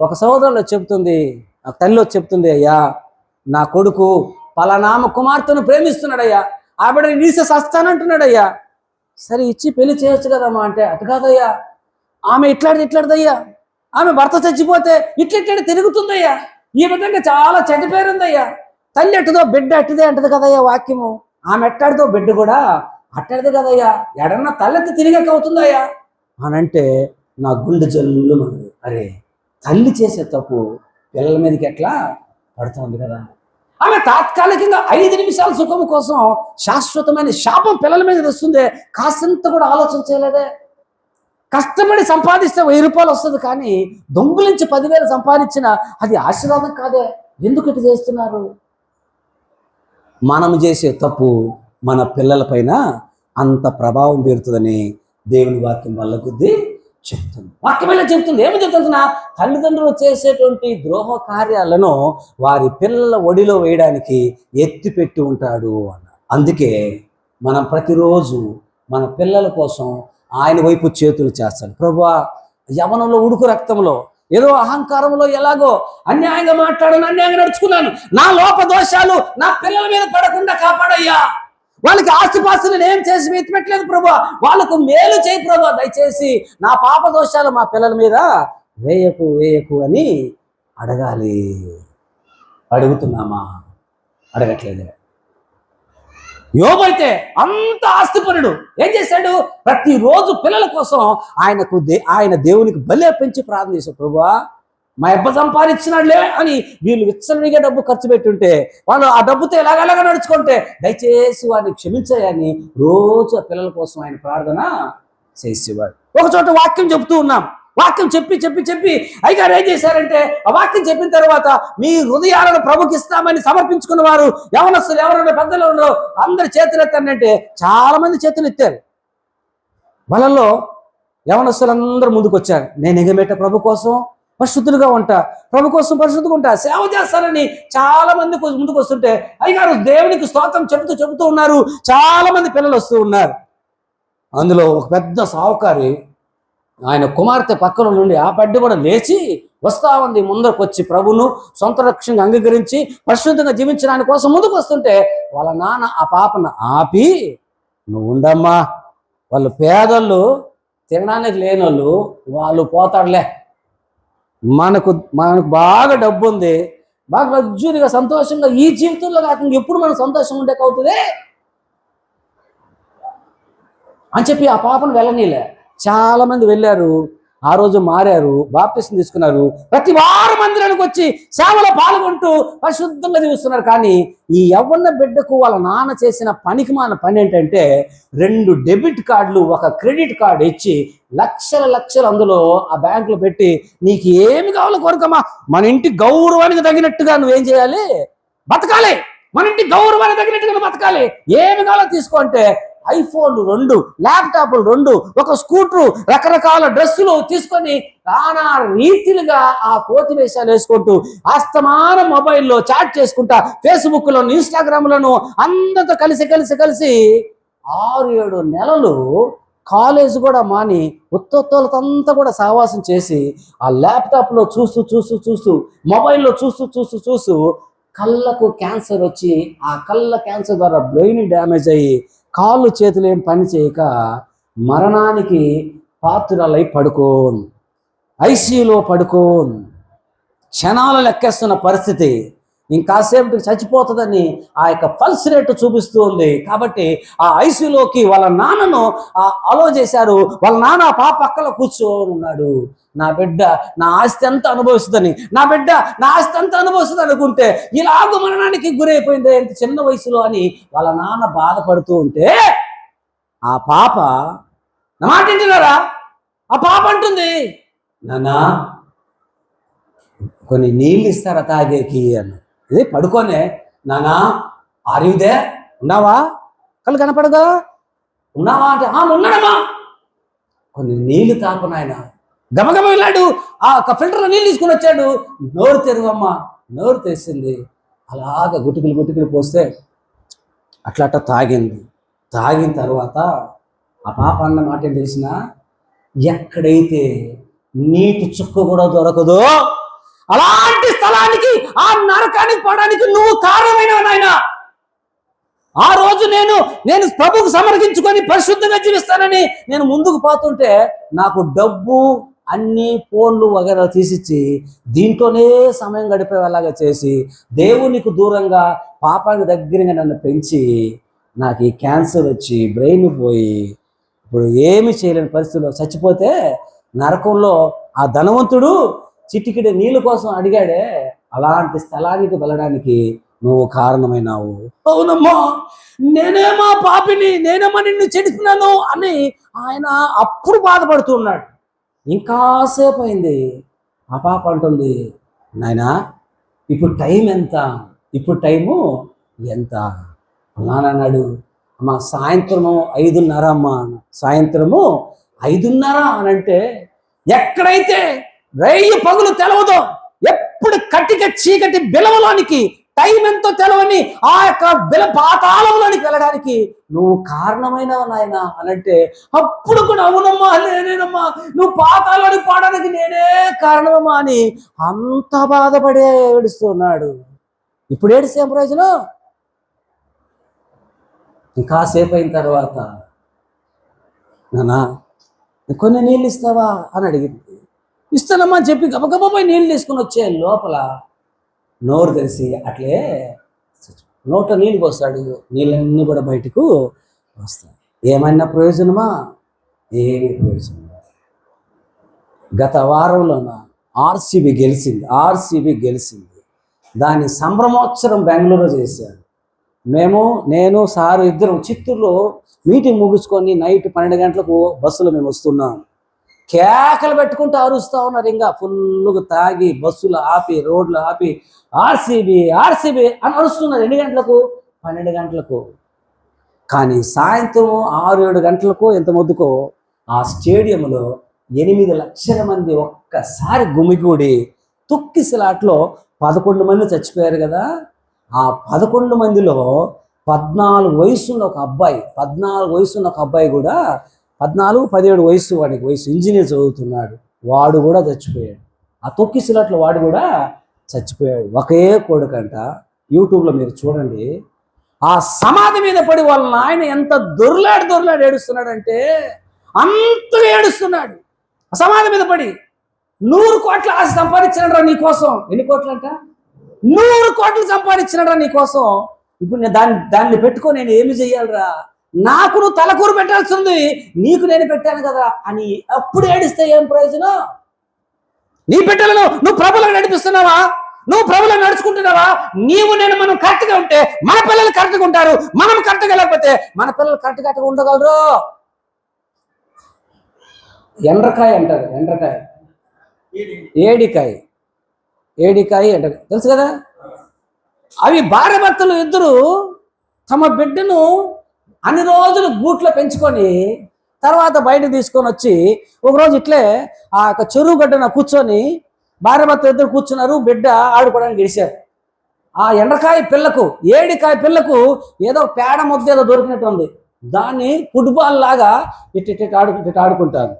ఒక సహోదరులు చెప్తుంది, నాకు తల్లి వచ్చి చెప్తుంది, అయ్యా నా కొడుకు పలానామ కుమార్తెను ప్రేమిస్తున్నాడయ్యా, ఆవిడ నీసే సస్తానంటున్నాడయ్యా. సరే ఇచ్చి పెళ్లి చేయొచ్చు కదమ్మా అంటే, అటు కాదయ్యా, ఆమె ఇట్లాడిదయ్యా, ఆమె భర్త చచ్చిపోతే ఇట్లా తిరుగుతుందయ్యా, ఈ విధంగా చాలా చెడ్డ పేరుందయ్యా. తల్లి ఎట్టదో బిడ్డ అట్టిదే అంటది కదయ్యా వాక్యము, ఆమె ఎట్టాడితో బిడ్డ కూడా అట్టడిది కదయ్యా, ఎడన్నా తల్లెత్తి తిరిగక అవుతుందయ్యా అని అంటే నా గుండె జల్లు మనది. అరే తల్లి చేసే తప్పు పిల్లల మీదకి ఎట్లా పడుతుంది కదా. ఆమె తాత్కాలికంగా 5 నిమిషాల సుఖం కోసం శాశ్వతమైన శాపం పిల్లల మీద తెస్తుంది. కాసంత కూడా ఆలోచన చేయలేదే. కష్టపడి సంపాదిస్తే 1000 రూపాయలు వస్తుంది, కానీ దొంగులించి 10,000 సంపాదించిన అది ఆశీర్వాదం కాదే. ఎందుకు ఇటు చేస్తున్నారు? మనం చేసే తప్పు మన పిల్లలపైన అంత ప్రభావం పేరుతుందని దేవుని వాక్యం వల్ల కొద్దీ చెప్తుంది. వాక్యమైన చెప్తుంది. ఏమి చెప్తున్నా? తల్లిదండ్రులు చేసేటువంటి ద్రోహ కార్యాలను వారి పిల్లల ఒడిలో వేయడానికి ఎత్తిపెట్టి ఉంటాడు అన్న. అందుకే మనం ప్రతిరోజు మన పిల్లల కోసం ఆయన వైపు చేతులు చేస్తాడు. ప్రభువా, యవనంలో ఉడుకు రక్తంలో ఏదో అహంకారంలో ఎలాగో అన్యాయంగా మాట్లాడాను, అన్యాయంగా నడుచుకున్నాను, నా లోపదోషాలు నా పిల్లల మీద పడకుండా కాపాడయ్యా. వాళ్ళకి ఆస్తిపాస్తులు నేను చేసి ఎత్తిపెట్టలేదు ప్రభా, వాళ్ళకు మేలు చేయి ప్రభా, దయచేసి నా పాప దోషాలు మా పిల్లల మీద వేయకు అని అడగాలి. అడుగుతున్నామా? అడగట్లేదే. యోబు అయితే అంత ఆస్తిపరుడు ఏం చేశాడు? ప్రతిరోజు పిల్లల కోసం ఆయన దేవునికి బలి అర్పించి ప్రార్థన చేశాడు. ప్రభువా, మా అబ్బ సంపాదించినాడులే అని వీళ్ళు విచ్చలవిగా డబ్బు ఖర్చు పెట్టుంటే, వాళ్ళు ఆ డబ్బుతో ఎలాగలాగా నడుచుకుంటే దయచేసి వారిని క్షమించాయని రోజు ఆ పిల్లల కోసం ఆయన ప్రార్థన చేసేవాడు. ఒక చోట వాక్యం చెప్తూ ఉన్నాం. వాక్యం చెప్పి అయ్యగారు ఏం చేశారంటే, ఆ వాక్యం చెప్పిన తర్వాత మీ హృదయాలను ప్రభుకి ఇస్తామని సమర్పించుకున్న వారు యవనస్తులు ఎవరైనా పెద్దలు ఉన్నారో అందరు చేతులు ఎత్తానంటే చాలా మంది చేతులు ఎత్తారు. వాళ్ళల్లో యవనస్తులందరూ ముందుకు వచ్చారు. నేను ఎగమేట ప్రభు కోసం పరిశుద్ధులుగా ఉంటా, ప్రభు కోసం పరిశుద్ధంగా ఉంటా, సేవ చేస్తారని చాలా మంది ముందుకు వస్తుంటే అయ్యగారు దేవునికి స్తోత్రం చెబుతూ ఉన్నారు. చాలా మంది పిల్లలు వస్తూ ఉన్నారు. అందులో ఒక పెద్ద సావుకారి ఆయన కుమార్తె పక్కన నుండి ఆ పడ్డ కూడా లేచి వస్తా ఉంది. ముందరకు వచ్చి ప్రభును సొంత రక్షణగా అంగీకరించి పరిశుద్ధంగా జీవించడానికి కోసం ముందుకు వస్తుంటే వాళ్ళ నాన్న ఆ పాపను ఆపి, నువ్వు ఉండమ్మా, వాళ్ళు పేదళ్ళు, తినడానికి లేని వాళ్ళు పోతాడులే, మనకు బాగా డబ్బు ఉంది, బాగా లగ్జరీగా సంతోషంగా ఈ జీవితంలో కాకుండా ఎప్పుడు మనం సంతోషంగా ఉండేకవుతుంది అని చెప్పి ఆ పాపను వెళ్ళనీలే. చాలా మంది వెళ్ళారు, ఆ రోజు మారారు, బాప్తిసం తీసుకున్నారు, ప్రతి వారం మందిరానికి వచ్చి సేవలో పాల్గొంటూ పరిశుద్ధంగా జీవిస్తున్నారు. కానీ ఈ యవ్వన బిడ్డకు వాళ్ళ నాన్న చేసిన పనికిమాలిన పని ఏంటంటే 2 డెబిట్ కార్డులు, 1 క్రెడిట్ కార్డు ఇచ్చి లక్షలు అందులో ఆ బ్యాంకులో పెట్టి, నీకు ఏమి కావాలో కోరుకమ్మా, మన ఇంటి గౌరవానికి తగినట్టుగా నువ్వేం చేయాలి, బతకాలి, మన ఇంటి గౌరవానికి తగినట్టుగా నువ్వు బతకాలి, ఏమి కావాలో తీసుకో అంటే ఐఫోన్లు 2, ల్యాప్టాప్లు 2, 1 స్కూటరు, రకరకాల డ్రెస్సులు తీసుకొని నానా రీతిలుగా ఆ కోతి వేషాలు వేసుకుంటూ అస్తమాన మొబైల్లో చాట్ చేసుకుంటా, ఫేస్బుక్లోను ఇన్స్టాగ్రామ్లోను అందరితో కలిసి 6-7 నెలలు కాలేజ్ కూడా మాని ఉత్తొత్తులతంతా కూడా సహవాసం చేసి ఆ ల్యాప్టాప్లో చూస్తూ మొబైల్లో చూస్తూ కళ్ళకు క్యాన్సర్ వచ్చి, ఆ కళ్ళ క్యాన్సర్ ద్వారా బ్రెయిన్ డ్యామేజ్ అయ్యి కాళ్ళు చేతులు ఏం పని చేయక మరణానికి పాత్రలై పడుకోను, ఐసీయూలో పడుకోను, క్షణాలు లెక్కేస్తున్న పరిస్థితి. ఇంకాసేపటికి చచ్చిపోతుందని ఆ యొక్క పల్స్ రేటు చూపిస్తూ ఉంది. కాబట్టి ఆ ఐసీయూలోకి వాళ్ళ నాన్నను అలో చేశారు. వాళ్ళ నాన్న ఆ పాప పక్కలో కూర్చొని ఉన్నాడు. నా బిడ్డ నా ఆస్తి అంతా అనుభవిస్తుందని, నా బిడ్డ నా ఆస్తి అంతా అనుభవిస్తుంది అనుకుంటే ఇలాగ మరణానికి గురైపోయింది ఎంత చిన్న వయసులో అని వాళ్ళ నాన్న బాధపడుతూ ఉంటే, ఆ పాప నా మాట వింటున్నారా, ఆ పాప అంటుంది, నాన్న కొన్ని నీళ్ళు ఇస్తారా తాగేకి అన్న. ఇది పడుకోనే, నానా ఆర్యుదే ఉన్నావా, కళ్ళు కనపడగా ఉన్నావా అంటే ఉన్నాడమ్మా, కొన్ని నీళ్లు తాపు నాయన. గబగబ వెళ్ళాడు, ఆ ఫిల్టర్లో నీళ్ళు తీసుకుని వచ్చాడు. నోరు తెరువమ్మా, నోరు తెరిసింది. అలాగ గుటికలు పోస్తే అట్లా తాగింది. తాగిన తర్వాత ఆ పాప అన్న మాట ఏం తెలిసిన, ఎక్కడైతే నీటి చుక్క కూడా దొరకదో అలాంటి స్థలానికి, ఆ నరకానికి పోవడానికి నువ్వు కారణమైన నాయన. ఆ రోజు నేను ప్రభువుకు సమర్పించుకొని పరిశుద్ధంగా జీవిస్తానని నేను ముందుకు పోతుంటే నాకు డబ్బు అన్ని ఫోన్లు వగైరా తీసిచ్చి దీంట్లోనే సమయం గడిపేలాగా చేసి దేవునికి దూరంగా పాపానికి దగ్గరగా నన్ను పెంచి నాకు ఈ క్యాన్సర్ వచ్చి బ్రెయిన్ పోయి ఇప్పుడు ఏమి చేయలేని పరిస్థితిలో చచ్చిపోతే నరకంలో ఆ ధనవంతుడు చిటికిడి నీళ్ళ కోసం అడిగాడే, అలాంటి స్థలానికి వెళ్ళడానికి నువ్వు కారణమైనావు. అవునమ్మా, నేనేమా పాపిని, నేనేమో నిన్ను చెడుతున్నాను అని ఆయన అప్పుడు బాధపడుతున్నాడు. ఇంకాసేపు అయింది. ఆ పాప అంటుంది, నాయనా ఇప్పుడు టైం ఎంత, ఇప్పుడు టైము ఎంత అన్నాడు. అమ్మా సాయంత్రము 5:30 అమ్మా, సాయంత్రము 5:30 అని అంటే ఎక్కడైతే రేయి పగులు తెలవదో, ఎప్పుడు కట్టిక చీకటి బిలవలోనికి టైం ఎంతో తెలవని ఆ యొక్క పాతాళంలోనికి వెళ్ళడానికి నువ్వు కారణమైనవు నాయన అనంటే అప్పుడు కూడా అవునమ్మా, నేనేనమ్మా, నువ్వు పాతాళానికి పోవడానికి నేనే కారణమమ్మా అని అంత బాధపడే ఏడుస్తున్నాడు. ఇప్పుడు ఏడిస్తే ప్రయోజనం? ఇంకాసేపు అయిన తర్వాత, నానా కొన్ని నీళ్ళు ఇస్తావా అని అడిగింది. ఇస్తానమ్మా అని చెప్పి గబగబాపై నీళ్ళు తీసుకుని వచ్చే లోపల నోరు తెరిసి అట్లే నోట నీళ్ళు పోస్తాడు. నీళ్ళన్నీ కూడా బయటకు వస్తాయి. ఏమన్నా ప్రయోజనమా? ఏమీ ప్రయోజనం. గత వారంలోన ఆర్సీబీ గెలిచింది. దాని సంభ్రమోత్సవం బెంగళూరులో చేశాడు. నేను సారు ఇద్దరం చిత్తూరులో మీటింగ్ ముగించుకొని నైట్ 12 గంటలకు బస్సులో మేము వస్తున్నాం. కేకలు పెట్టుకుంటూ అరుస్తూ ఉన్నారు. ఇంకా ఫుల్గా తాగి బస్సులు ఆపి, రోడ్లు ఆపి ఆర్సీబీ అని అరుస్తున్నారు. ఎన్ని గంటలకు? 12 గంటలకు. కానీ సాయంత్రం 6-7 గంటలకు ఎంత మొద్దుకో ఆ స్టేడియంలో 8 లక్షల మంది ఒక్కసారి గుమిగూడి తొక్కిసలాట్లో 11 మంది చచ్చిపోయారు కదా. ఆ 11 మందిలో 14 వయసున్న ఒక అబ్బాయి కూడా 14-17 వాడికి వయసు, ఇంజనీర్ చదువుతున్నాడు. వాడు కూడా చచ్చిపోయాడు. ఆ తొక్కిసలాట్లో వాడు కూడా చచ్చిపోయాడు. ఒకే కొడుకంట. యూట్యూబ్లో మీరు చూడండి. ఆ సమాధి మీద పడి వాళ్ళ నాయన ఎంత దొర్లాడు ఏడుస్తున్నాడంటే అంతగా ఏడుస్తున్నాడు. ఆ సమాధి మీద పడి 100 కోట్ల ఆశ సంపాదించినరా నీకోసం. ఎన్ని కోట్లు అంట? 100 కోట్లు సంపాదించినరా నీకోసం. ఇప్పుడు నేను దాన్ని పెట్టుకొని నేను ఏమి చెయ్యాలరా? నాకు నువ్వు తలకూరు పెట్టాల్సి ఉంది, నీకు నేను పెట్టాను కదా అని అప్పుడు ఏడిస్తే ఏం ప్రయోజనం? నీ బిడ్డలను నువ్వు ప్రభువులో నడిపిస్తున్నావా? నువ్వు ప్రభువులో నడుచుకుంటున్నావా? మనం కరెక్ట్గా ఉంటే మన పిల్లలు కరెక్ట్గా ఉంటారు. మనం కరెక్ట్గా లేకపోతే మన పిల్లలు కరెక్ట్గా ఉండగలరు. ఎండ్రకాయ అంటారు, ఏడికాయ అంటారు, తెలుసు కదా. అవి భార్య భర్తలు ఇద్దరు తమ బిడ్డను అన్ని రోజులు గూట్లో పెంచుకొని తర్వాత బయటకు తీసుకొని వచ్చి ఒకరోజు ఇట్లే ఆ యొక్క చెరువు గడ్డన కూర్చొని భార్య భర్త ఇద్దరు కూర్చున్నారు. బిడ్డ ఆడుకోవడానికి గడిచారు. ఆ ఏడికాయ పిల్లకు ఏదో పేడ ముద్ద ఏదో దొరికినట్టు ఉంది. దాన్ని ఫుట్బాల్ లాగా ఇటు ఆడుకుంటారు.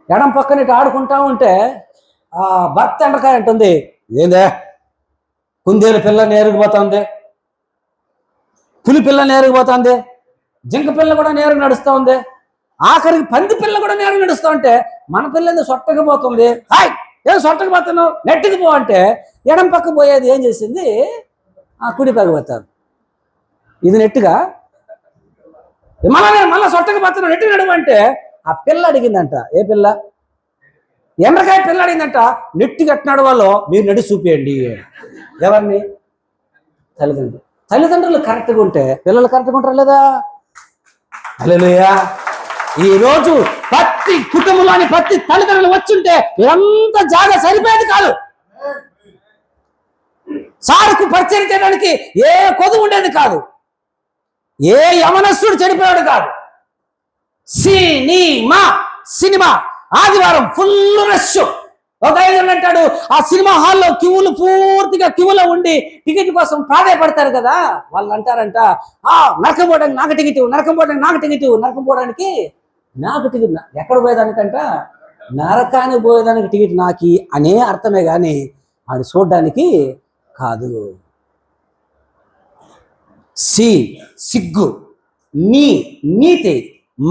ఎడం పక్కన ఇటు ఆడుకుంటా ఉంటే ఆ భర్త ఎండకాయ అంటుంది, ఏందే కుందేలు పిల్ల నేరుకుపోతుంది, పులి పిల్ల నేరుకుపోతుంది, జింక పిల్ల కూడా నేరుగా నడుస్తూ ఉంది, ఆఖరికి పంది పిల్ల కూడా నేరుగా నడుస్తూ ఉంటే మన పిల్ల సొట్టకి పోతుంది. హాయ్ ఏం సొట్టకి పోతున్నావు, నెట్టుకు పో అంటే ఎడం పక్క పోయేది ఏం చేసింది, ఆ కుడి పక్క పోతారు. ఇది నెట్టుగా మళ్ళా సొట్టకి పోతున్నావు నెట్టుకు నడువు అంటే ఆ పిల్ల అడిగిందంట. ఏ పిల్ల? ఎండ్రకాయ పిల్ల అడిగిందంట. నెట్టు కట్టినాడు వాళ్ళు మీరు నడి చూపియండి. ఎవరిని? తల్లిదండ్రులు కరెక్ట్గా ఉంటే పిల్లలు కరెక్ట్గా ఉంటారు లేదా? హల్లెలూయా. ఈరోజు ప్రతి కుటుంబంలోని ప్రతి తల్లిదండ్రులు వచ్చుంటే ఎంత జాగా సరిపోయేది కాదు. సారుకు పరిచయం చేయడానికి ఏ కొదువు ఉండేది కాదు, ఏ యవనస్తుడు చెడిపోయాడు కాదు. సినిమా ఆదివారం ఫుల్ రష్. ఒక ఐదు అంటాడు, ఆ సినిమా హాల్లో క్యూలు పూర్తిగా క్యూలో ఉండి టికెట్ కోసం ప్రాధాయపడతారు కదా, వాళ్ళు అంటారంట, నరకం పోవడానికి నాకు టికెట్, నరకం పోవడానికి నాకు టికెట్, నరకం పోవడానికి నాకు టికెట్. ఎక్కడ పోయేదానికంట? నరకానికి పోయేదానికి టికెట్ నాకి అనే అర్థమే కానీ ఆడు చూడడానికి కాదు. సిగ్గు, నీతి,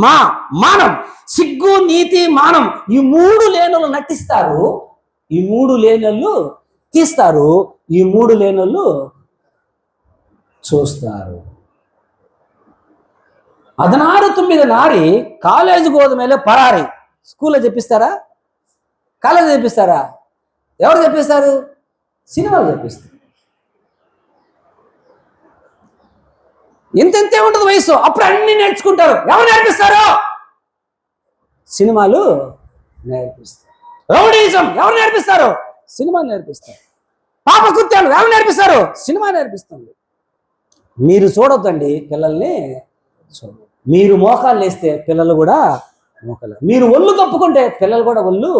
మానం. సిగ్గు, నీతి, మానం, ఈ మూడు లేనులు నటిస్తారు, ఈ మూడు లేనులు తీస్తారు, ఈ మూడు లేనులు చూస్తారు. 16-9 నారి కాలేజీ గోధుమలో పరారి. స్కూల్లో చెప్పిస్తారా? కాలేజీ చెప్పిస్తారా? ఎవరు చెప్పిస్తారు? సినిమాలు చెప్పిస్తారు. ఇంతే ఉంటుంది వయసు, అప్పుడు అన్ని నేర్చుకుంటారు. ఎవరు నేర్పిస్తారు? సినిమాలు నేర్పిస్తారు. రౌడీజం ఎవరు నేర్పిస్తారు? సినిమాలు నేర్పిస్తారు. పాపకృత్యాలు ఎవరు నేర్పిస్తారు? సినిమా నేర్పిస్తుంది. మీరు చూడొద్దండి పిల్లల్ని, చూడండి. మీరు మోకాలు వేస్తే పిల్లలు కూడా మోకాలు, మీరు ఒళ్ళు కప్పుకుంటే పిల్లలు కూడా ఒళ్ళు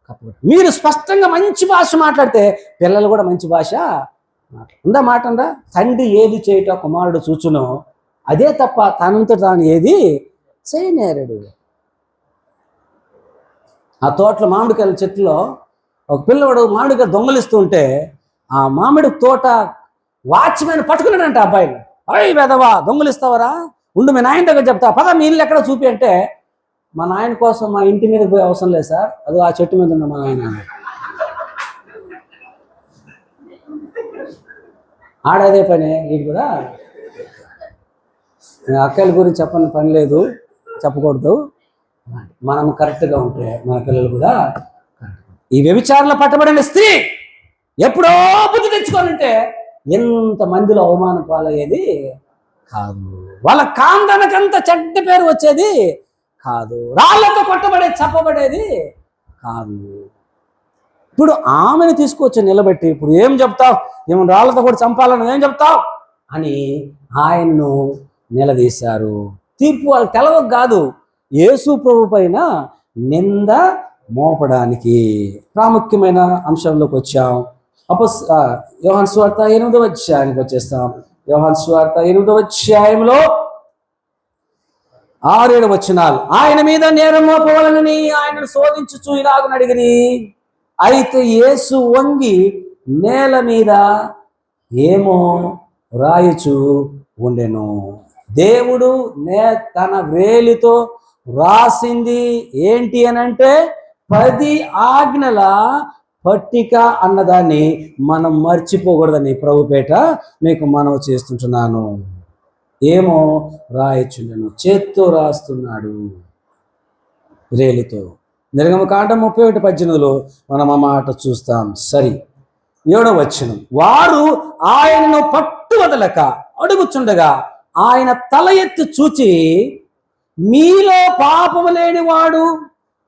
కప్పుకుంటారు. మీరు స్పష్టంగా మంచి భాష మాట్లాడితే పిల్లలు కూడా మంచి భాష ఉందా? మాట ఉందా? తండ్రి ఏది చేయుట కుమారుడు చూచునో అదే తప్ప తనంతో తాను ఏది చేయనేరడు. ఆ తోటలో మామిడికాయల చెట్టులో ఒక పిల్లవాడు మామిడికాయ దొంగలిస్తూ ఉంటే ఆ మామిడి తోట వాచ్మెన్ పట్టుకున్నాడంట అబ్బాయిని. అయ్యి వెదవా, దొంగలిస్తావరా, ఉండు మీ నాయన దగ్గర చెప్తా, పద మీ ఇల్లు ఎక్కడ చూపి అంటే, మా నాయన కోసం మా ఇంటి మీద పోయే అవసరం లేదు సార్, అది ఆ చెట్టు మీద ఉన్న మా నాయన. ఆడదే పని. ఇది కూడా అక్కల గురించి చెప్పని పని లేదు, చెప్పకూడదు. మనం కరెక్ట్గా ఉంటే మన పిల్లలు కూడా. ఈ వ్యభిచారంలో పట్టబడిన స్త్రీ ఎప్పుడో బుద్ధి తెచ్చుకోనంటే ఎంతమందిలో అవమానం పాలయ్యేది కాదు, వాళ్ళ కాందనకంత చెడ్డ పేరు వచ్చేది కాదు, రాళ్లతో కొట్టబడేది చెప్పబడేది కాదు. ఇప్పుడు ఆమెను తీసుకొచ్చి నిలబెట్టి ఇప్పుడు ఏం చెప్తావు, ఏమో రాళ్లతో కూడా చంపాలని ఏం చెప్తావు అని ఆయన్ను నిలదీశారు. తీర్పు వాళ్ళు తెలవక కాదు, యేసు ప్రభు పైన నింద మోపడానికి. ప్రాముఖ్యమైన అంశంలోకి వచ్చాం. యోహాను సువార్త 8వ అధ్యాయానికి వచ్చేస్తాం. యోహాను సువార్త 8వ అధ్యాయంలో 6-7 వచనాలు. ఆయన మీద నేరం మోపవలనని ఆయనను శోధించుచు ఇలాగని అడిగిరి. అయితే యేసు వంగి నేల మీద ఏమో రాయుచు ఉండెను. దేవుడు తన వేలితో రాసింది ఏంటి అని అంటే 10 ఆజ్ఞల పట్టిక అన్నదాన్ని మనం మర్చిపోకూడదని ప్రభుపేట మీకు మనవి చేస్తుంటున్నాను. ఏమో రాయచుండెను, చేత్తో రాస్తున్నాడు వేలితో. నిర్గమకాండం 31:18 మనం ఆ మాట చూస్తాం. సరి 7వ వచనం. వారు ఆయనను పట్టువదలక అడుగుచుండగా ఆయన తల ఎత్తి చూచి, మీలో పాపము లేనివాడు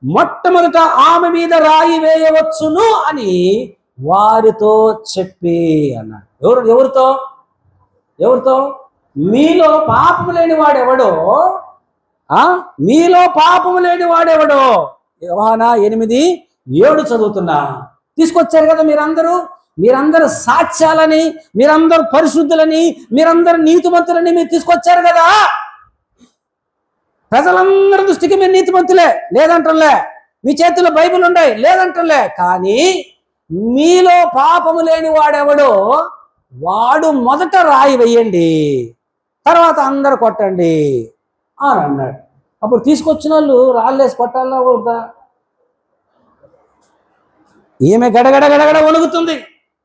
మొట్టమొదట ఆమె మీద రాయి వేయవచ్చును అని వారితో చెప్పి అన్నాడు. ఎవరితో? మీలో పాపము లేని వాడెవడో, మీలో పాపము లేని వాడెవడో. యోహానా 8:7 చదువుతున్నా. తీసుకొచ్చారు కదా మీరందరూ సాక్ష్యాలని, మీరందరూ పరిశుద్ధులని, మీరందరూ నీతిమంతులని మీరు తీసుకొచ్చారు కదా. ప్రజలందరి దృష్టికి మీరు నీతిమంతులే లేదంటలే, మీ చేతిలో బైబిల్ ఉన్నాయి లేదంటలే, కానీ మీలో పాపము లేని వాడెవడో వాడు మొదట రాయి వెయ్యండి, తర్వాత అందరు కొట్టండి అని అన్నాడు. అప్పుడు తీసుకొచ్చిన వాళ్ళు రాళ్ళేసి కొట్టాలా వద్దా? ఈమె గడగడ వణుకుతుంది.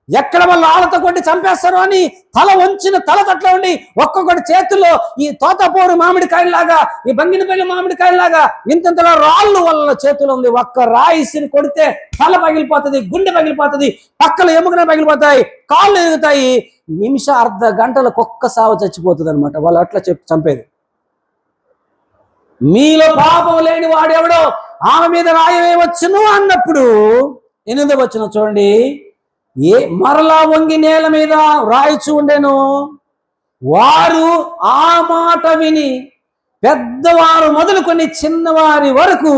ఎక్కడ వాళ్ళు ఆళ్ళతో కొట్టి చంపేస్తారు అని తల వంచిన తల తట్ల ఉండి ఒక్కొక్కటి చేతుల్లో ఈ తోతపూరి మామిడికాయలాగా, ఈ బంగినపల్లి మామిడికాయలాగా ఇంతలా రాళ్ళు వాళ్ళ చేతులు ఉంది. ఒక్క రాయిసిని కొడితే తల పగిలిపోతుంది, గుండె పగిలిపోతుంది, పక్కల ఎముకనే పగిలిపోతాయి, కాళ్ళు ఎదుగుతాయి. అర్ధ గంటలకు ఒక్క సావు చచ్చిపోతుంది అనమాట. వాళ్ళు అట్లా చంపేది. మీలో పాపం లేని వాడెవడో ఆమె మీద రాయి వేయవచ్చును అన్నప్పుడు 8వ వచనం చూడండి. మరలా వంగి నేల మీద రాయిచు ఉండెను. వారు ఆ మాట విని పెద్దవారు మొదలుకొని చిన్నవారి వరకు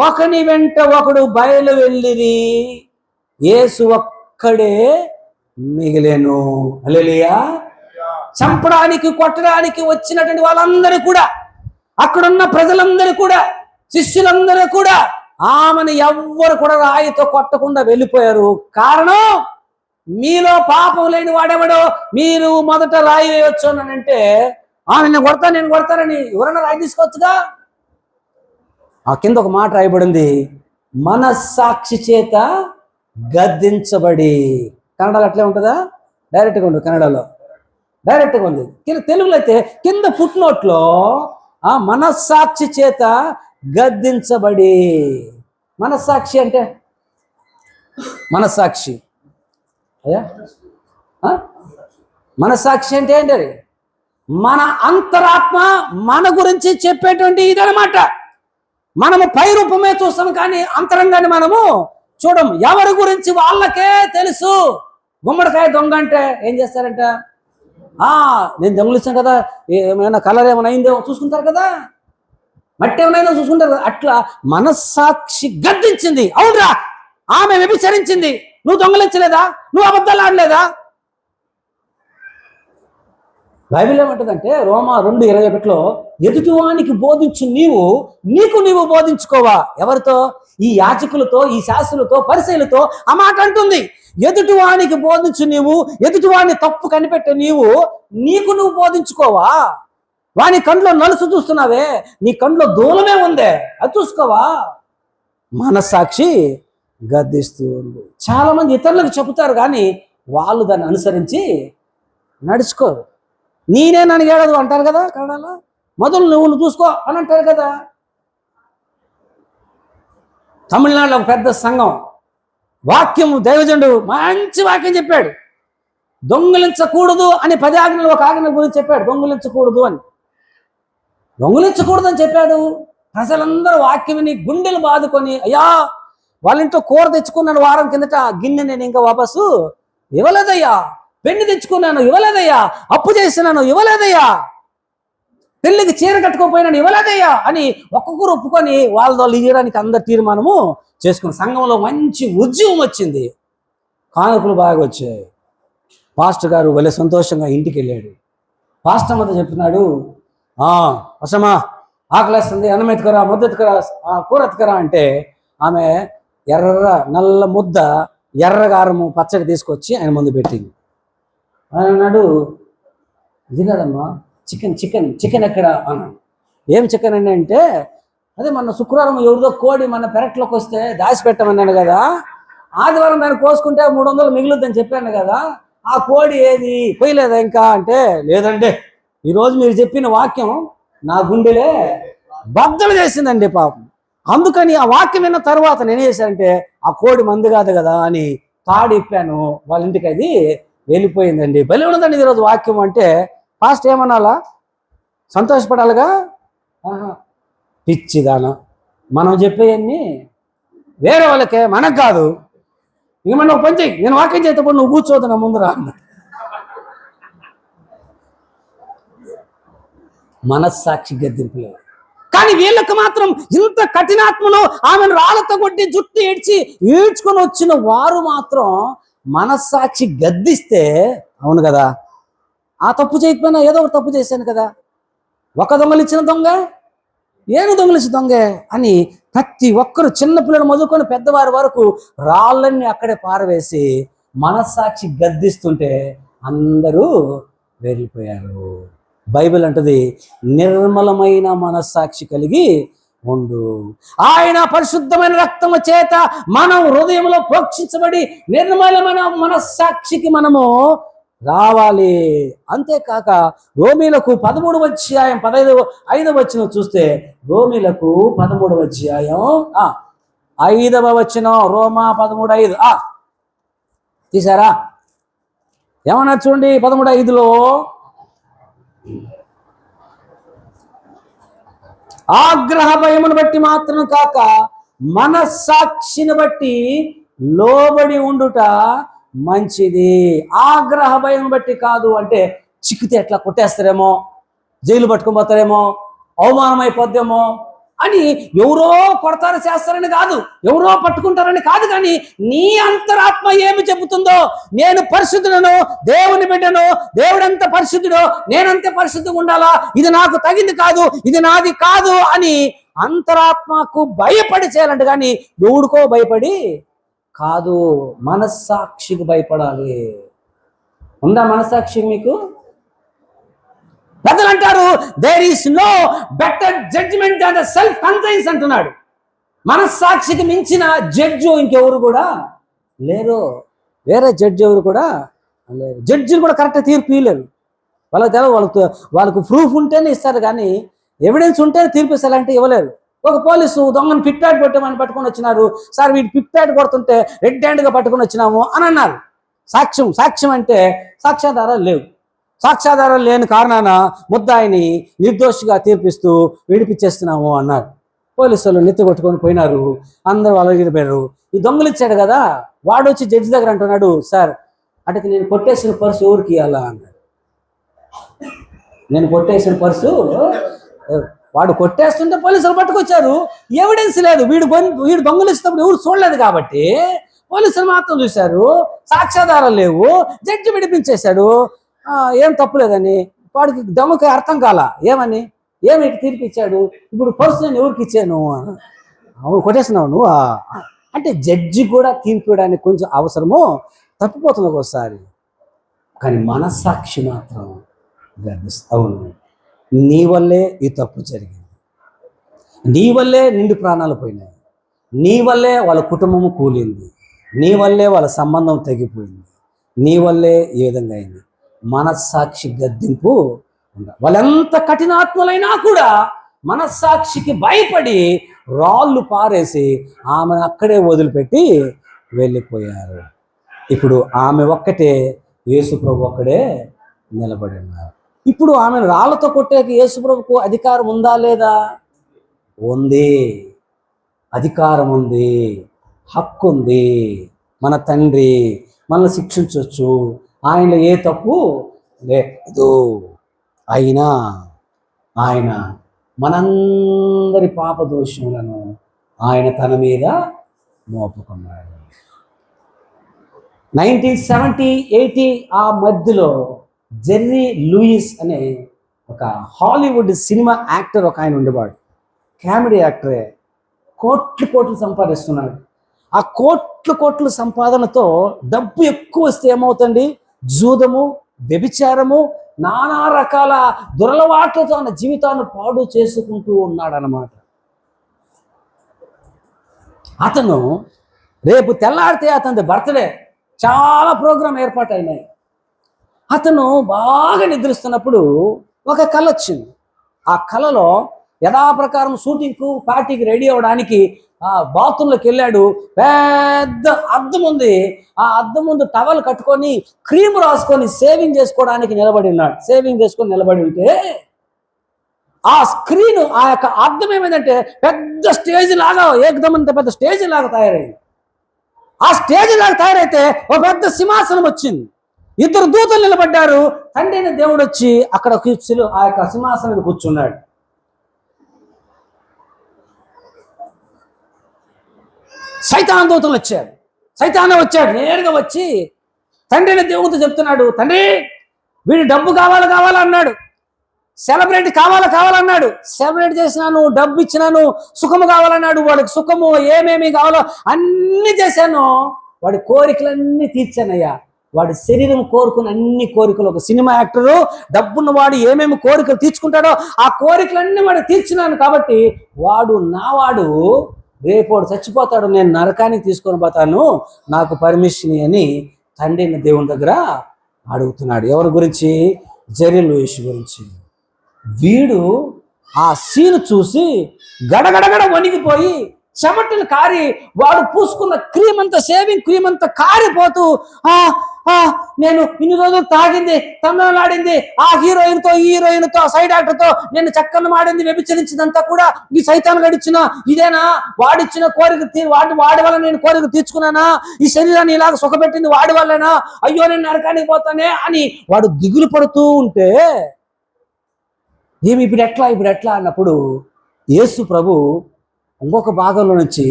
ఒకని వెంట ఒకడు బయలు వెళ్ళిరి. యేసు ఒక్కడే మిగిలెను. హల్లెలూయా. చంపడానికి కొట్టడానికి వచ్చినటువంటి వాళ్ళందరూ కూడా, అక్కడున్న ప్రజలందరూ కూడా, శిష్యులందరూ కూడా ఆమెను ఎవ్వరు కూడా రాయితో కొట్టకుండా వెళ్ళిపోయారు. కారణం, మీలో పాపం లేని వాడెవడో మీరు మొదట రాయి వేయొచ్చు అని అంటే, నేను కొడతానని ఎవరైనా రాయి తీసుకోవచ్చుగా. ఆ కింద ఒక మాట రాయబడింది, మనస్సాక్షి చేత గద్దించబడి. కన్నడలో అట్లే ఉంటుందా? డైరెక్ట్గా ఉండదు. కన్నడలో డైరెక్ట్గా ఉంది. తెలుగులో అయితే కింద ఫుట్ నోట్లో మనస్సాక్షి చేత గద్దించబడి. మనస్సాక్షి అంటే మనస్సాక్షి అయ్యా, మనస్సాక్షి అంటే ఏంటి? అది మన అంతరాత్మ మన గురించి చెప్పేటువంటి ఇదనమాట. మనము పై రూపమే చూస్తాం కానీ అంతరంగాన్ని మనము చూడం. ఎవరి గురించి వాళ్ళకే తెలుసు. గుమ్మడికాయ దొంగ అంటే ఏం చేస్తారంట? నేను దొంగలిస్తాను కదా, ఏమైనా కలర్ ఏమైనా అయిందేమో చూసుకుంటారు కదా, మట్టి ఏమైనా చూసుకుంటారు. అట్లా మనస్సాక్షి గద్దించింది. అవునరా, ఆమె వ్యభిచరించింది, నువ్వు దొంగలించలేదా, నువ్వు అబద్ధాలు ఆడలేదా? బైబిల్ ఏమంటుందంటే రోమా 2:21లో ఎదుటివానికి బోధించు నీవు బోధించుకోవా. ఎవరితో? ఈ యాజకులతో, ఈ శాస్త్రులతో, పరిసయ్యులతో ఆ మాట అంటుంది. ఎదుటివానికి బోధించు ఎదుటివాడిని తప్పు కనిపెట్టే నీకు బోధించుకోవా. వాని కంట్లో నలుసు చూస్తున్నావే, నీ కంట్లో దూలమే ఉందే, అది చూసుకోవా. మనస్సాక్షి గద్దిస్తూ ఉంది. చాలా మంది ఇతరులకు చెబుతారు కానీ వాళ్ళు దాన్ని అనుసరించి నడుచుకోరు. నేనే నన్ను ఏడదు అంటారు కదా కన్నడలో. మొదలు నువ్వు చూసుకో అని అంటారు కదా. తమిళనాడులో ఒక పెద్ద సంఘం, వాక్యం, దైవజనుడు మంచి వాక్యం చెప్పాడు. దొంగిలించకూడదు అని 10 ఆజ్ఞలు ఒక ఆజ్ఞ గురించి చెప్పాడు. దొంగిలించకూడదు అని చెప్పాడు. ప్రజలందరూ వాక్యం విని గుండెలు బాదుకొని, అయ్యా వాళ్ళ ఇంట్లో కూర తెచ్చుకున్నాను వారం కిందట, గిన్నె నేను ఇంకా వాపసు ఇవ్వలేదయ్యా, పెళ్లి తెచ్చుకున్నాను ఇవ్వలేదయ్యా, అప్పు చేసినాను ఇవ్వలేదయ్యా, పెళ్లికి చీర కట్టుకోపోయినాను ఇవ్వలేదయ్యా అని ఒక్కొక్కరు ఒప్పుకొని వాళ్ళు ఇవ్వడానికి అందరు తీర్మానము చేసుకుని సంఘంలో మంచి ఉద్యమం వచ్చింది. కానుకలు బాగా వచ్చాయి. పాస్టర్ గారు భలే సంతోషంగా ఇంటికి వెళ్ళాడు. పాస్టర్ అమ్మతో చెప్తున్నాడు, వసమా ఆకలేస్తుంది, అన్నం ఎత్తుకరా, ముద్ద ఎత్తుకరా, కూర ఎత్తుకరా అంటే ఆమె నల్ల ముద్ద ఎర్రగారము పచ్చడి తీసుకొచ్చి ఆయన ముందు పెట్టింది. ఆయన అన్నాడు, ఇది కదమ్మా చికెన్ ఎక్కడ అన్నాడు. ఏం చికెన్ అండి అంటే, అదే మన శుక్రవారం ఎవరిదో కోడి మన పెరట్లోకి వస్తే దాచిపెట్టమన్నాను కదా, ఆదివారం దాన్ని కోసుకుంటే 300 మిగులుద్దని చెప్పాను కదా, ఆ కోడి ఏది పోయలేదా ఇంకా అంటే, లేదండి ఈరోజు మీరు చెప్పిన వాక్యం నా గుండెలే బద్దలు చేసిందండి పాపం. అందుకని ఆ వాక్యం విన్న తర్వాత నేనేం చేశానంటే, ఆ కోడి మందు కాదు కదా అని తాడు ఇప్పాను, వాళ్ళ ఇంటికి అది వెళ్ళిపోయిందండి. బలి ఉన్నదండి ఈరోజు వాక్యం అంటే. ఫాస్ట్ ఏమనాలా? సంతోషపడాలిగా. పిచ్చిదానా, మనం చెప్పేవన్నీ వేరే వాళ్ళకే, మనకు కాదు. ఇక మనం పని చెయ్యి, నేను వాక్యం చేసేటప్పుడు నువ్వు కూర్చోదు నా ముందు రా. మనస్సాక్షి గద్దింపులేదు. కానీ వీళ్ళకి మాత్రం ఇంత కఠినాత్మలో ఆమెను రాళ్ళతో కొట్టి జుట్టు ఈడ్చుకొని వచ్చిన వారు మాత్రం మనస్సాక్షి గద్దిస్తే, అవును కదా, ఆ తప్పు చేయకపోయినా ఏదో ఒక తప్పు చేశాను కదా, ఒక దొంగలిచ్చిన దొంగ ఏను దొంగలించిన దొంగే అని ప్రతి ఒక్కరు, చిన్నపిల్లలు మొదలుకొని పెద్దవారి వరకు రాళ్ళన్నీ అక్కడే పారవేసి మనస్సాక్షి గద్దిస్తుంటే అందరూ వెళ్ళిపోయారు. బైబిల్ అంటది, నిర్మలమైన మనస్సాక్షి కలిగి ఉండు. ఆయన పరిశుద్ధమైన రక్తము చేత మనం హృదయంలో ప్రోక్షించబడి నిర్మలమైన మనస్సాక్షికి మనము రావాలి. అంతేకాక రోమీలకు 13వ అధ్యాయం 5వ వచనం చూస్తే, రోమీలకు 13వ అధ్యాయం 5వ వచనం, రోమా 13:5 తీసారా? ఏమన్నా చూడండి 13:5లో, ఆగ్రహ భయమును బట్టి మాత్రం కాక మనస్సాక్షిని బట్టి లోబడి ఉండుట మంచిది. ఆగ్రహ భయం బట్టి కాదు. అంటే చిక్కితే ఎట్లా కొట్టేస్తారేమో, జైలు పట్టుకొని పోతారేమో, అవమానం అయిపోద్దేమో అని ఎవరో కొడతారు చేస్తారని కాదు, ఎవరో పట్టుకుంటారని కాదు, కానీ నీ అంతరాత్మ ఏమి చెబుతుందో, నేను పరిశుద్ధులను, దేవుని బిడ్డను, దేవుడంత పరిశుద్ధుడు, నేనంతే పరిశుద్ధంగా ఉండాలా, ఇది నాకు తగింది కాదు, ఇది నాది కాదు అని అంతరాత్మకు భయపడి చేయాలంట, కానీ ఎవడికో భయపడి కాదు, మనస్సాక్షికి భయపడాలి. ఉందా మనస్సాక్షి మీకు? పెద్దలు అంటారు there is no better judgement than the self conscience అంటున్నాడు. మనస్సాక్షికి మించిన జడ్జు ఇంకెవరు కూడా లేరు. వేరే జడ్జి ఎవరు కూడా లేరు. జడ్జిలు కూడా కరెక్ట్గా తీర్పు ఇవ్వలేరు. వాళ్ళకి తెలియదు, వాళ్ళకు ప్రూఫ్ ఉంటేనే ఇస్తారు, కానీ ఎవిడెన్స్ ఉంటేనే తీర్పు ఇస్తారంటే ఇవ్వలేరు. ఒక పోలీసు దొంగను పిక్ ప్యాడ్ కొట్టామని పట్టుకొని వచ్చినారు. సార్ వీడు పిక్ ప్యాడ్ కొడుతుంటే రెడ్ హ్యాండ్గా పట్టుకొని వచ్చినాము అని అన్నారు. సాక్ష్యం అంటే సాక్ష్యాధారాలు లేవు. సాక్ష్యాధారాలు లేని కారణాన ముద్దాయిని నిర్దోషిగా తీర్పిస్తూ విడిపించేస్తున్నాము అన్నారు. పోలీసులు నెత్తి కొట్టుకొని పోయినారు. అందరూ అలగిరిపోయారు. ఈ దొంగలు ఇచ్చాడు కదా, వాడు వచ్చి జడ్జి దగ్గర అంటున్నాడు, సార్ అంటే నేను కొట్టేసిన పర్సు ఎవరికి ఇవ్వాలా అన్నాడు. నేను కొట్టేసిన పర్సు వాడు కొట్టేస్తుంటే పోలీసులు పట్టుకొచ్చారు. ఎవిడెన్స్ లేదు. వీడు దొంగలు ఇచ్చినప్పుడు ఎవరు చూడలేదు కాబట్టి పోలీసులు మాత్రం చూశారు. సాక్ష్యాధారాలు లేవు. జడ్జి విడిపించేశాడు. ఏం తప్పులేదని. వాడికి దొంగకి అర్థం కాల. ఏమి తీర్పు ఇచ్చాడు. ఇప్పుడు పర్సు నేను ఎవరికి ఇచ్చాను, అవును కొట్టేసినావు నువ్వు అంటే జడ్జి కూడా తీర్పు ఇవ్వడానికి కొంచెం అవసరము తప్పిపోతుంది ఒకసారి. కానీ మనస్సాక్షి మాత్రం గర్దిస్తుంది. అవును, నీ వల్లే ఈ తప్పు జరిగింది, నీ వల్లే నిండు ప్రాణాలు పోయినాయి, నీ వల్లే వాళ్ళ కుటుంబము కూలింది, నీ వల్లే వాళ్ళ సంబంధం తెగిపోయింది, నీ వల్లే ఈ విధంగా అయింది. మనస్సాక్షి గద్దింపు ఉండాలి. వాళ్ళెంత కఠినాత్ములైనా కూడా మనస్సాక్షికి భయపడి రాళ్ళు పారేసి ఆమెను అక్కడే వదిలిపెట్టి వెళ్ళిపోయారు. ఇప్పుడు ఆమె ఒక్కటే, యేసుప్రభు ఒక్కడే నిలబడి ఉన్నారు. ఇప్పుడు ఆమెను రాళ్లతో కొట్టేకి యేసుప్రభుకు అధికారం ఉందా లేదా? ఉంది. అధికారం ఉంది, హక్కు ఉంది. మన తండ్రి మనల్ని శిక్షించవచ్చు. ఆయనలో ఏ తప్పు లేదు. అయినా ఆయన మనందరి పాప దోషములను ఆయన తన మీద మోపుకున్నాడు. 1970, 80 ఆ మధ్యలో జెర్రీ లూయిస్ అనే ఒక హాలీవుడ్ సినిమా యాక్టర్ ఒక ఆయన ఉండేవాడు. కామెడీ యాక్టరే. కోట్లు సంపాదిస్తున్నాడు. ఆ కోట్ల సంపాదనతో డబ్బు ఎక్కువ వస్తే ఏమవుతుంది? జూదము, వ్యభిచారము, నానా రకాల దురలవాట్లతో తన జీవితాన్ని పాడు చేసుకుంటూ ఉన్నాడనమాట. అతను రేపు తెల్లారితే అతని బర్త్డే, చాలా ప్రోగ్రాం ఏర్పాటైనాయి. అతను బాగా నిద్రిస్తున్నప్పుడు ఒక కళ వచ్చింది. ఆ కళలో యథాప్రకారం షూటింగ్కు పార్టీకి రెడీ అవ్వడానికి బాత్రూంలోకి వెళ్ళాడు. పెద్ద అద్దం ఉంది. ఆ అద్దం ముందు టవల్ కట్టుకొని క్రీమ్ రాసుకొని సేవింగ్ చేసుకోవడానికి నిలబడి ఉన్నాడు. సేవింగ్ చేసుకొని నిలబడి ఉంటే ఆ స్క్రీన్, ఆ యొక్క అద్దం ఏమైందంటే పెద్ద స్టేజ్ లాగా, ఏకదమంత పెద్ద స్టేజ్ లాగా తయారైంది. ఆ స్టేజ్ లాగా తయారైతే ఒక పెద్ద సింహాసనం వచ్చింది. 2 దూతలు నిలబడ్డారు. తండ్రి అయిన దేవుడు వచ్చి అక్కడ ఆ యొక్క సింహాసనం మీద కూర్చున్నాడు. సైతాన్ దూతలు వచ్చారు. సైతానే వచ్చాడు. నేరుగా వచ్చి తండ్రి అయిన దేవుడితో చెప్తున్నాడు, తండ్రి వీడి డబ్బు కావాలన్నాడు, సెలబ్రేట్ కావాలన్నాడు, సెలబ్రేట్ చేసినాను, డబ్బు ఇచ్చినాను, సుఖము కావాలన్నాడు. వాడికి సుఖము ఏమేమి కావాలో అన్ని చేశాను, వాడి కోరికలన్నీ తీర్చానయ్యా. వాడి శరీరం కోరుకున్న అన్ని కోరికలు. ఒక సినిమా యాక్టరు డబ్బున్న వాడు ఏమేమి కోరికలు తీర్చుకుంటాడో ఆ కోరికలన్నీ వాడు తీర్చినాను కాబట్టి వాడు నావాడు, రేపు వాడు చచ్చిపోతాడు, నేను నరకానికి తీసుకొని పోతాను, నాకు పర్మిషన్ అని తండ్రి దేవుని దగ్గర అడుగుతున్నాడు. ఎవరి గురించి? జెర్రీ లూయిస్ గురించి. వీడు ఆ సీన్ చూసి గడగడగడ వణిగిపోయి చెమటలు కారి, వాడు పూసుకున్న క్రీమ్ అంతా, సేవింగ్ క్రీమ్ అంతా కారిపోతూ నేను ఇన్ని రోజులు తాగింది, తమిళనాడింది, ఆ హీరోయిన్తో ఈ హీరోయిన్తో సైడ్ యాక్టర్తో నేను చక్కని మాడింది, వ్యభిచరించిందంతా కూడా ఈ సైతాన్ గడిచిన ఇదేనా? వాడిచ్చిన కోరిక వాడి వల్ల నేను కోరిక తీర్చుకున్నానా? ఈ శరీరాన్ని ఇలాగ సుఖపెట్టింది వాడి వల్లనా? అయ్యో నేను నరకానికి పోతానే అని వాడు దిగులు పడుతూ ఉంటే, ఏమి ఇప్పుడు ఎట్లా అన్నప్పుడు యేసు ప్రభు ఇంకొక భాగంలో నుంచి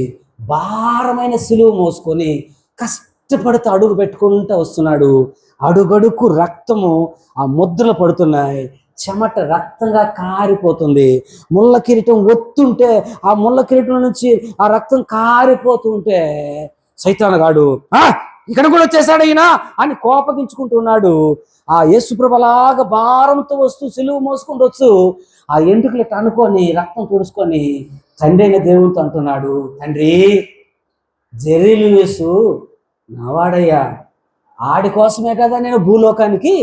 భారమైన సిలువ మోసుకొని కష్టపడుతూ అడుగు పెట్టుకుంటూ వస్తున్నాడు. అడుగడుకు రక్తము ఆ ముద్రలు పడుతున్నాయి, చెమట రక్తంగా కారిపోతుంది. ముళ్ళ కిరీటం ఒత్తుంటే ఆ ముళ్ళ కిరీటం నుంచి ఆ రక్తం కారిపోతుంటే సైతానుగాడు ఇక్కడ కూడా వచ్చేసాడు ఈయన అని కోపగించుకుంటున్నాడు. ఆ యేసుప్రభులాగా భారంతో వస్తూ సిలువ మోసుకుంటూ వచ్చు ఆ ఎంటుకలు అనుకొని రక్తం తుడుచుకొని తండ్రి అయిన దేవునితో అంటున్నాడు, తండ్రి జెర్రీ-లూయిస్ నావాడయ్యా, ఆడి కోసమే కదా నేను భూలోకానికి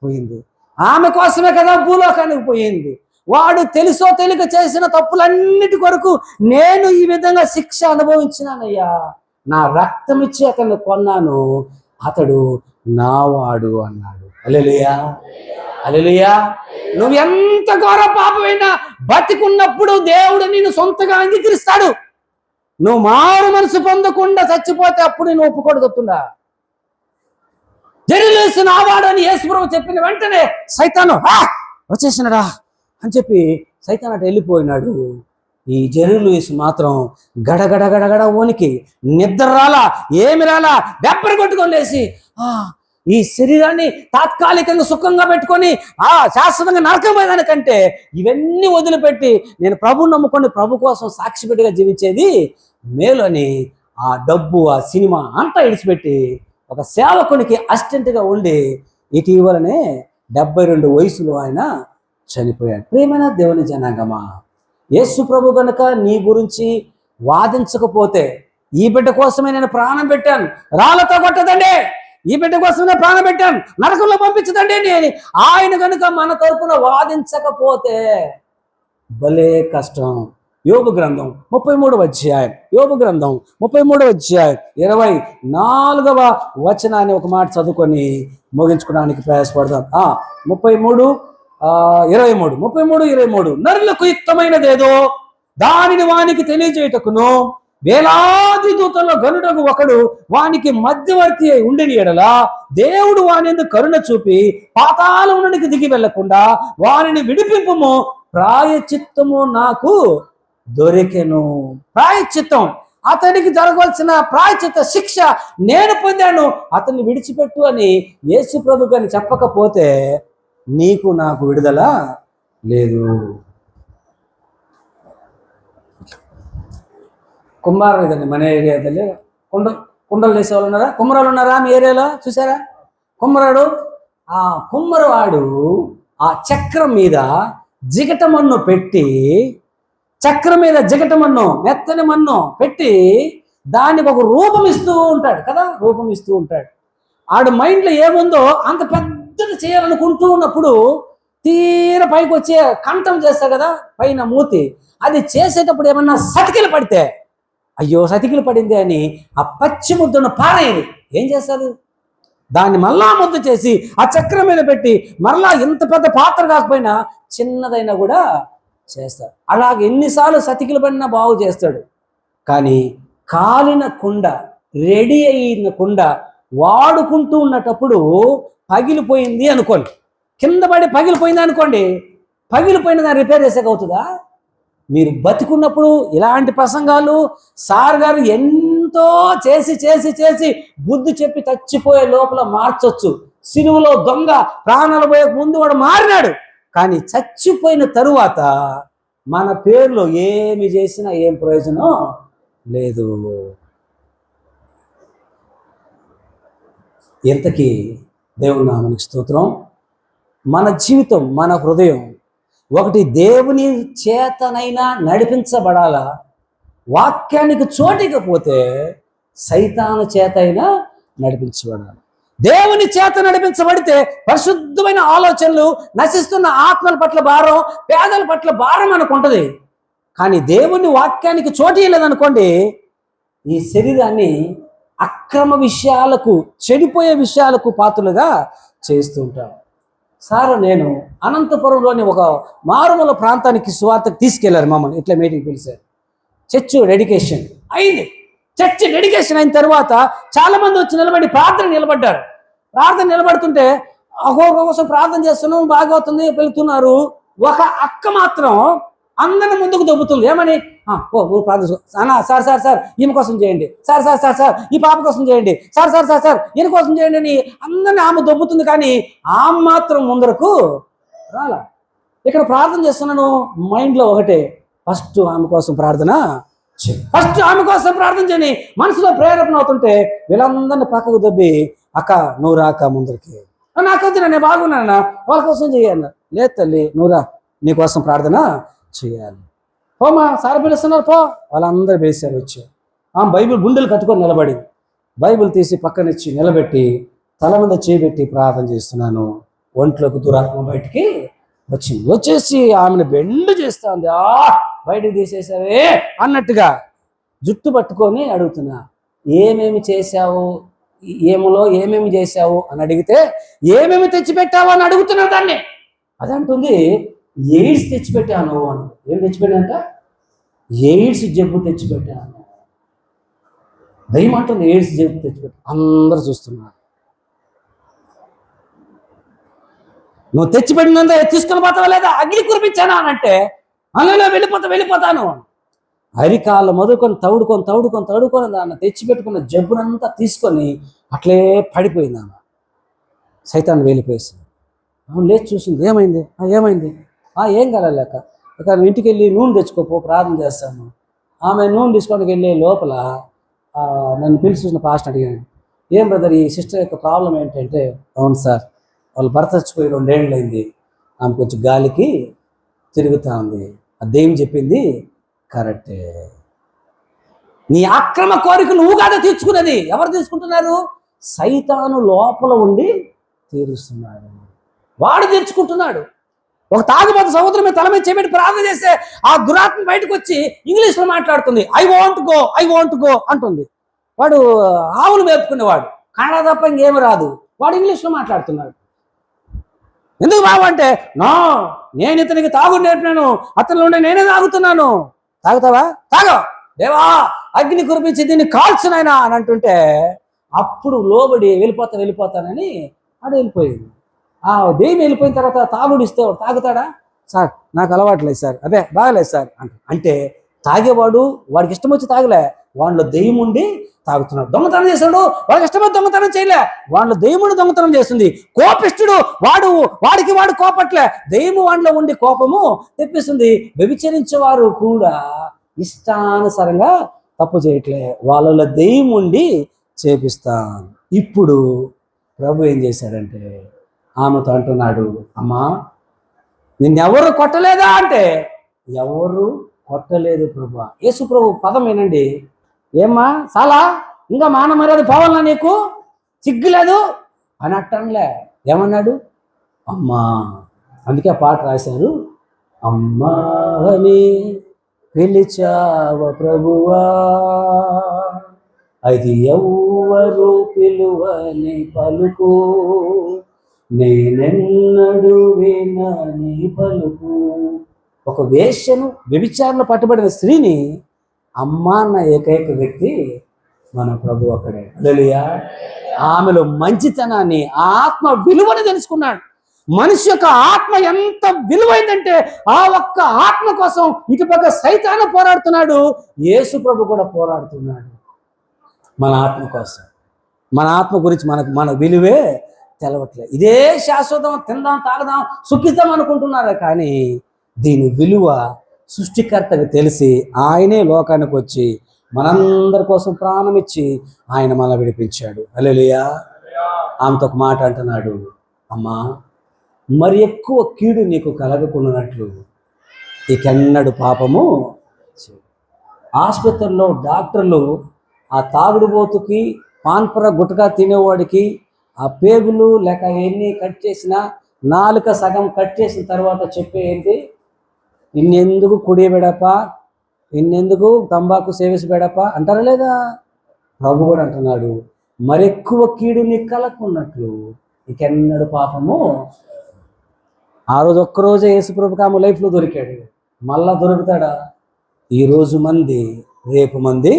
పోయింది, ఆమె కోసమే కదా భూలోకానికి పోయింది. వాడు తెలుసో తెలియక చేసిన తప్పులన్నిటి కొరకు నేను ఈ విధంగా శిక్ష అనుభవించినానయ్యా. నా రక్తం ఇచ్చి అతన్ని కొన్నాను, అతడు నావాడు అన్నాడు. హల్లెలూయా, హల్లెలూయా. నువ్వు ఎంత ఘోర పాపమైనా బతికున్నప్పుడు దేవుడు నిన్ను సొంతగా అంగీకరిస్తాడు. నువ్వు మారు మనసు పొందకుండా చచ్చిపోతే అప్పుడు నేను ఒప్పుకోడుతుందా? జెర్రీ-లూయిస్ నావాడు అని యేసుప్రభు చెప్పిన వెంటనే సైతాను వచ్చేసినడా అని చెప్పి సైతాన్ అటు వెళ్ళిపోయినాడు. ఈ జెర్రీ-లూయిస్ మాత్రం గడగడ ఓనికి నిద్ర రాలా, ఏమి రాలా, బెప్పరి కొట్టుకొని లేసి ఈ శరీరాన్ని తాత్కాలికంగా సుఖంగా పెట్టుకొని శాశ్వతంగా నరకమైదానికంటే ఇవన్నీ వదిలిపెట్టి నేను ప్రభుని నమ్ముకొని ప్రభు కోసం సాక్షిపెట్టిగా జీవించేది మేలు అని ఆ డబ్బు, ఆ సినిమా అంతా ఇడిచిపెట్టి ఒక సేవకునికి అసిస్టెంట్గా ఉండి ఇటీవలనే 72 వయసులో ఆయన చనిపోయాడు. ప్రియమైన దేవుని జనాంగమా, యేసు ప్రభు గనుక నీ గురించి వాదించకపోతే, ఈ బిడ్డ కోసమే నేను ప్రాణం పెట్టాను, రాళ్లతో కొట్టదండి, ఈ బిడ్డ కోసమే ప్రాణం పెట్టాను, నరకంలో పంపించదండి అని ఆయన కనుక మన తరపున వాదించకపోతే భలే కష్టం. యోబు గ్రంథం 33వ అధ్యాయం, యోబు గ్రంథం 33వ అధ్యాయం 24వ వచనాన్ని ఒక మాట చదువుకొని ముగించుకోవడానికి ప్రయాసపడదాం. 33:23 నరులకు యుక్తమైనదేదో దానిని వానికి తెలియజేయటకును వేలాది దూతల్లో గనుడగు ఒకడు వానికి మధ్యవర్తి అయి ఉండిన ఎడల దేవుడు వాని కరుణ చూపి పాతాళమునికి దిగి వెళ్లకుండా వారిని విడిపింపుము, ప్రాయచిత్తము నాకు దొరికెను. ప్రాయచిత్తం, అతనికి జరగవలసిన ప్రాయచిత్త శిక్ష నేను పొందాను, అతన్ని విడిచిపెట్టు అని యేసు ప్రభు గారిని చెప్పకపోతే నీకు నాకు విడుదల లేదు. కుమ్మారం ఇదండి మన ఏరియాದಲ್ಲಿ కుండలు వేసే వాళ్ళు ఉన్నారా? కుమ్మరాలు ఉన్నారా మీ ఏరియాలో? చూసారా? కుమ్మరాడు, ఆ కుమ్మరవాడు ఆ చక్రం మీద జిగటమన్ను పెట్టి, చక్రం మీద జిగటమన్ను మెత్తని మన్ను పెట్టి దానికి ఒక రూపం ఇస్తూ ఉంటాడు కదా, రూపం ఇస్తూ ఉంటాడు. ఆడు మైండ్లో ఏముందో అంత పెద్దది చేయాలనుకుంటూ ఉన్నప్పుడు తీర పైకి వచ్చే కంఠం చేస్తాడు కదా, పైన మూతి, అది చేసేటప్పుడు ఏమన్నా సతికిలు పడితే అయ్యో సతికిలు పడింది అని ఆ పచ్చి ముద్దను పారేది ఏం చేస్తారు? దాన్ని మళ్ళా ముద్ద చేసి ఆ చక్రం మీద పెట్టి మరలా ఇంత పెద్ద పాత్ర కాకపోయినా చిన్నదైనా కూడా చేస్తాడు. అలాగే ఎన్నిసార్లు సతికిలు పడినా బాగు చేస్తాడు. కానీ కాలిన కుండ, రెడీ అయిన కుండ వాడుకుంటూ ఉన్నటప్పుడు పగిలిపోయింది అనుకోండి, కింద పడి పగిలిపోయింది అనుకోండి, పగిలిపోయిన దాన్ని రిపేర్ చేసేక అవుతుందా? మీరు బతికున్నప్పుడు ఇలాంటి ప్రసంగాలు సార్ గారు ఎంతో చేసి చేసి చేసి బుద్ధి చెప్పి చచ్చిపోయే లోపల మార్చొచ్చు. సిలువలో దొంగ ప్రాణాలు పోయే ముందు వాడు మారినాడు, కానీ చచ్చిపోయిన తరువాత మన పేరులో ఏమి చేసినా ఏం ప్రయోజనం లేదు. ఎంతకీ దేవుని నామానికి స్తోత్రం. మన జీవితం, మన హృదయం ఒకటి దేవుని చేతనైనా నడిపించబడాలా, వాక్యానికి చోటికపోతే సైతాను చేతైనా నడిపించబడాలి. దేవుని చేత నడిపించబడితే పరిశుద్ధమైన ఆలోచనలు, నశిస్తున్న ఆత్మల పట్ల భారం, పేదల పట్ల భారం అనుకుంటుంది. కానీ దేవుని వాక్యానికి చోటు లేదనుకోండి, ఈ శరీరాన్ని అక్రమ విషయాలకు, చెడిపోయే విషయాలకు పాత్రలుగా చేస్తూ ఉంటాం. సార్ నేను అనంతపురంలోని ఒక మారుమూల ప్రాంతానికి సువార్తకు తీసుకెళ్లారు మమ్మల్ని. ఇట్లా మీటింగ్ పిలిచారు. చర్చ్ డెడికేషన్ అయింది. చర్చ్ డెడికేషన్ అయిన తర్వాత చాలా మంది వచ్చి నిలబడి నిలబడ్డారు. ప్రార్థన నిలబడుతుంటే అహోక కోసం ప్రార్థన చేస్తున్నాం, బాగా అవుతుంది, వెళ్తున్నారు. ఒక అక్క మాత్రం అందరిని ముందుకు దొబ్బుతుంది. ఏమని? నువ్వు ప్రార్థన సార్ సార్ సార్ ఈమె కోసం చేయండి, సార్ సార్ సార్ సార్ ఈ పాప కోసం చేయండి, సార్ సార్ సార్ సార్ ఈయన కోసం చేయండి అని అందరిని ఆమె దొబ్బుతుంది. కానీ ఆమె మాత్రం ముందరకు రాలా. ఇక్కడ ప్రార్థన చేస్తున్నాను, మైండ్లో ఒకటే, ఫస్ట్ ఆమె కోసం ప్రార్థన చేయి, ఫస్ట్ ఆమె కోసం ప్రార్థన చేయని మనసులో ప్రేరేపణ అవుతుంటే వీళ్ళందరినీ పక్కకు దొబ్బి, అక్క నువ్వు రాక ముందరికి, నాకొద్దు నేను బాగున్నానా, వాళ్ళ కోసం చెయ్యన్న. లేదు తల్లి నువ్వురా, నీకోసం ప్రార్థన చేయాలి. పోమా సార్ పిలుస్తున్నారు పో. వాళ్ళందరూ వేసారు. వచ్చి బైబిల్ గుండెలు కట్టుకొని నిలబడింది. బైబిల్ తీసి పక్కనిచ్చి నిలబెట్టి తల మీద చేయబెట్టి ప్రార్థన చేస్తున్నాను. ఒంట్లోకి దురాత్మ బయటికి వచ్చింది. వచ్చేసి ఆమెను బెండు చేస్తుంది. బయటికి తీసేసావే అన్నట్టుగా జుట్టు పట్టుకొని అడుగుతున్నా, ఏమేమి చేశావు, ఏమేమి చేశావు అని అడిగితే, ఏమేమి తెచ్చిపెట్టావు అని అడుగుతున్నా దాన్ని. అదంటుంది ఎయిడ్స్ తెచ్చిపెట్టాను అని. ఏం తెచ్చిపెట్టానంట? ఎయిడ్స్ జబ్బు తెచ్చిపెట్టాను. దయ్యం అంటుంది ఎయిడ్స్ జబ్బు తెచ్చిపెట్టాను. అందరూ చూస్తున్నారు. నువ్వు తెచ్చిపెట్టినంత తీసుకొని పోతావా లేదా, అగ్ని కురిపించానా అని అంటే, అలా వెళ్ళిపోతాను. అరికాళ్ళు మొదలుకొని తౌడుకొని దాన్ని తెచ్చిపెట్టుకున్న జబ్బునంతా తీసుకొని అట్లే పడిపోయింది ఆమె. సైతాన్ని వెళ్ళిపోయేసింది. లేచి చూసింది. ఏమైంది? ఏం కలలేక, ఇక ఇంటికి వెళ్ళి నూనె తెచ్చుకోపో, ప్రార్థన చేస్తాను. ఆమె నూనె తీసుకోవడానికి వెళ్ళే లోపల నన్ను పిలిచి చూసిన పాస్టర్ అడిగాను, ఏం బ్రదర్ ఈ సిస్టర్ యొక్క ప్రాబ్లం ఏంటంటే, అవును సార్ వాళ్ళు భర్త చచ్చిపోయి 2 ఏళ్ళు అయింది, ఆమె కొంచెం గాలికి తిరుగుతూ ఉంది. ఆ దెయ్యం చెప్పింది కరెక్టే. నీ అక్రమ కోరిక నువ్వు కాదా తీర్చుకున్నది, ఎవరు తీసుకుంటున్నారు? సైతాను లోపల ఉండి తీరుస్తున్నాడు, వాడు తీర్చుకుంటున్నాడు. ఒక తాగుబోతు సముద్రం మీద తల మీద చేపెట్టి ప్రార్థన చేస్తే ఆ దురాత్మ బయటకు వచ్చి ఇంగ్లీష్లో మాట్లాడుతుంది. ఐ వాంట్ గో అంటుంది. వాడు ఆవులు వేపుకునేవాడు, కన్నడ తప్ప ఇంకేమి రాదు. వాడు ఇంగ్లీష్లో మాట్లాడుతున్నాడు. ఎందుకు బాబు అంటే, నేను ఇతనికి తాగుడు నేర్పినాను, అతనిలో ఉండే నేనే తాగుతున్నాను. తాగుతావా? తాగో, దేవా అగ్ని కురిపించి దీన్ని కాల్చునైనా అని అంటుంటే, అప్పుడు లోబడి వెళ్ళిపోతానని ఆడు వెళ్ళిపోయింది. ఆ దెయ్యం వెళ్ళిపోయిన తర్వాత తాగుడు ఇస్తే వాడు తాగుతాడా? సార్ నాకు అలవాట్లేదు సార్, అదే బాగలేదు సార్ అంటే తాగేవాడు వాడికి ఇష్టం వచ్చి తాగలే, వాడిలో దెయ్యం ఉండి తాగుతున్నాడు. దొంగతనం చేశాడు, వాడికి ఇష్టమైతే దొంగతనం చేయలే, వాడిలో దెయ్యముడు దొంగతనం చేస్తుంది. కోపిష్టుడు వాడికి కోపట్లే, దెయ్యము వాడిలో ఉండి కోపము తెప్పిస్తుంది. వ్యభిచరించేవారు కూడా ఇష్టానుసారంగా తప్పు చేయట్లే, వాళ్ళలో దెయ్యం ఉండి చేపిస్తాం. ఇప్పుడు ప్రభు ఏం చేశాడంటే ఆమెతో అంటున్నాడు, అమ్మా నిన్నెవరు కొట్టలేదా అంటే, ఎవరు కొట్టలేదు ప్రభు. యేసు ప్రభు పదం ఏనండి, ఏమ్మా చాలా ఇంకా మాన మర్యాద పోవాలన్నా నీకు సిగ్గులేదు అని అట్టంలే. ఏమన్నాడు? అమ్మా. అందుకే పాట రాశారు, అమ్మా అని పిలిచావ ప్రభువా, అది ఎవ్వరు పిలువని పలుకు, నేనెన్నడు వినని పలుకు. ఒక వేశ్యను, వ్యభిచారంలో పట్టుబడిన స్త్రీని అమ్మ అన్న ఏకైక వ్యక్తి మన ప్రభు అక్కడే. హల్లెలూయా. ఆమెలో మంచితనాన్ని, ఆత్మ విలువని తెలుసుకున్నాడు. మనిషి యొక్క ఆత్మ ఎంత విలువైందంటే ఆ ఒక్క ఆత్మ కోసం ఇటుపక్క సైతాను పోరాడుతున్నాడు, యేసు ప్రభు కూడా పోరాడుతున్నాడు మన ఆత్మ కోసం. మన ఆత్మ గురించి మన విలువే తెలవట్లేదు. ఇదే శాశ్వతం, తిందాం తాగదాం సుఖిద్దాం అనుకుంటున్నారు. కానీ దీని విలువ సృష్టికర్తకు తెలిసి ఆయనే లోకానికి వచ్చి మనందరి కోసం ప్రాణం ఇచ్చి ఆయన మనల్ని విడిపించాడు. హల్లెలూయా. ఆమెతో ఒక మాట అంటున్నాడు, అమ్మా మరి ఎక్కువ కీడు నీకు కలగకున్నట్లు ఇకెన్నడు పాపము. ఆసుపత్రిలో డాక్టర్లు ఆ తాగుడుబోతుకి, పాన్పర గుటకా తినేవాడికి ఆ పేగులు లేక ఎన్ని కట్ చేసినా నాలుక సగం కట్ చేసిన తర్వాత చెప్పేది, ఇన్నెందుకు కుడియబెడప, ఇన్నెందుకు తంబాకు సేవించబెడప అంటారా లేదా? ప్రభు కూడా అంటున్నాడు, మరెక్కువ కీడు నీ కలక్కున్నట్లు ఇకెన్నడు పాపము. ఆ రోజు ఒక్కరోజే యేసుప్రభుకి ఆమె లైఫ్లో దొరికాడు, మళ్ళా దొరుకుతాడా? ఈరోజు మంది రేపు మంది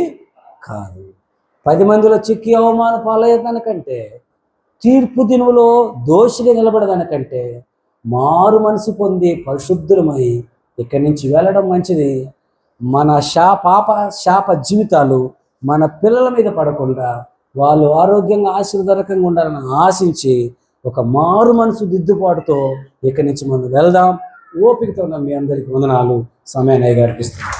కాదు. 10 మందిలో చిక్కి అవమాన పాలయ్యేదానికంటే, తీర్పు దినములో దోషిగా నిలబడదానికంటే మారు మనసు పొంది పరిశుద్ధులమై ఇక్కడి నుంచి వెళ్ళడం మంచిది. మన పాప శాప జీవితాలు మన పిల్లల మీద పడకుండా వాళ్ళు ఆరోగ్యంగా ఆశీర్వాదకరంగా ఉండాలని ఆశించి ఒక మారు మనసు దిద్దుబాటుతో ఇక్కడి నుంచి మనం వెళ్దాం. ఓపికతో ఉన్న మీ అందరికీ వందనాలు. సమయాన్ని అర్పిస్తున్నాం.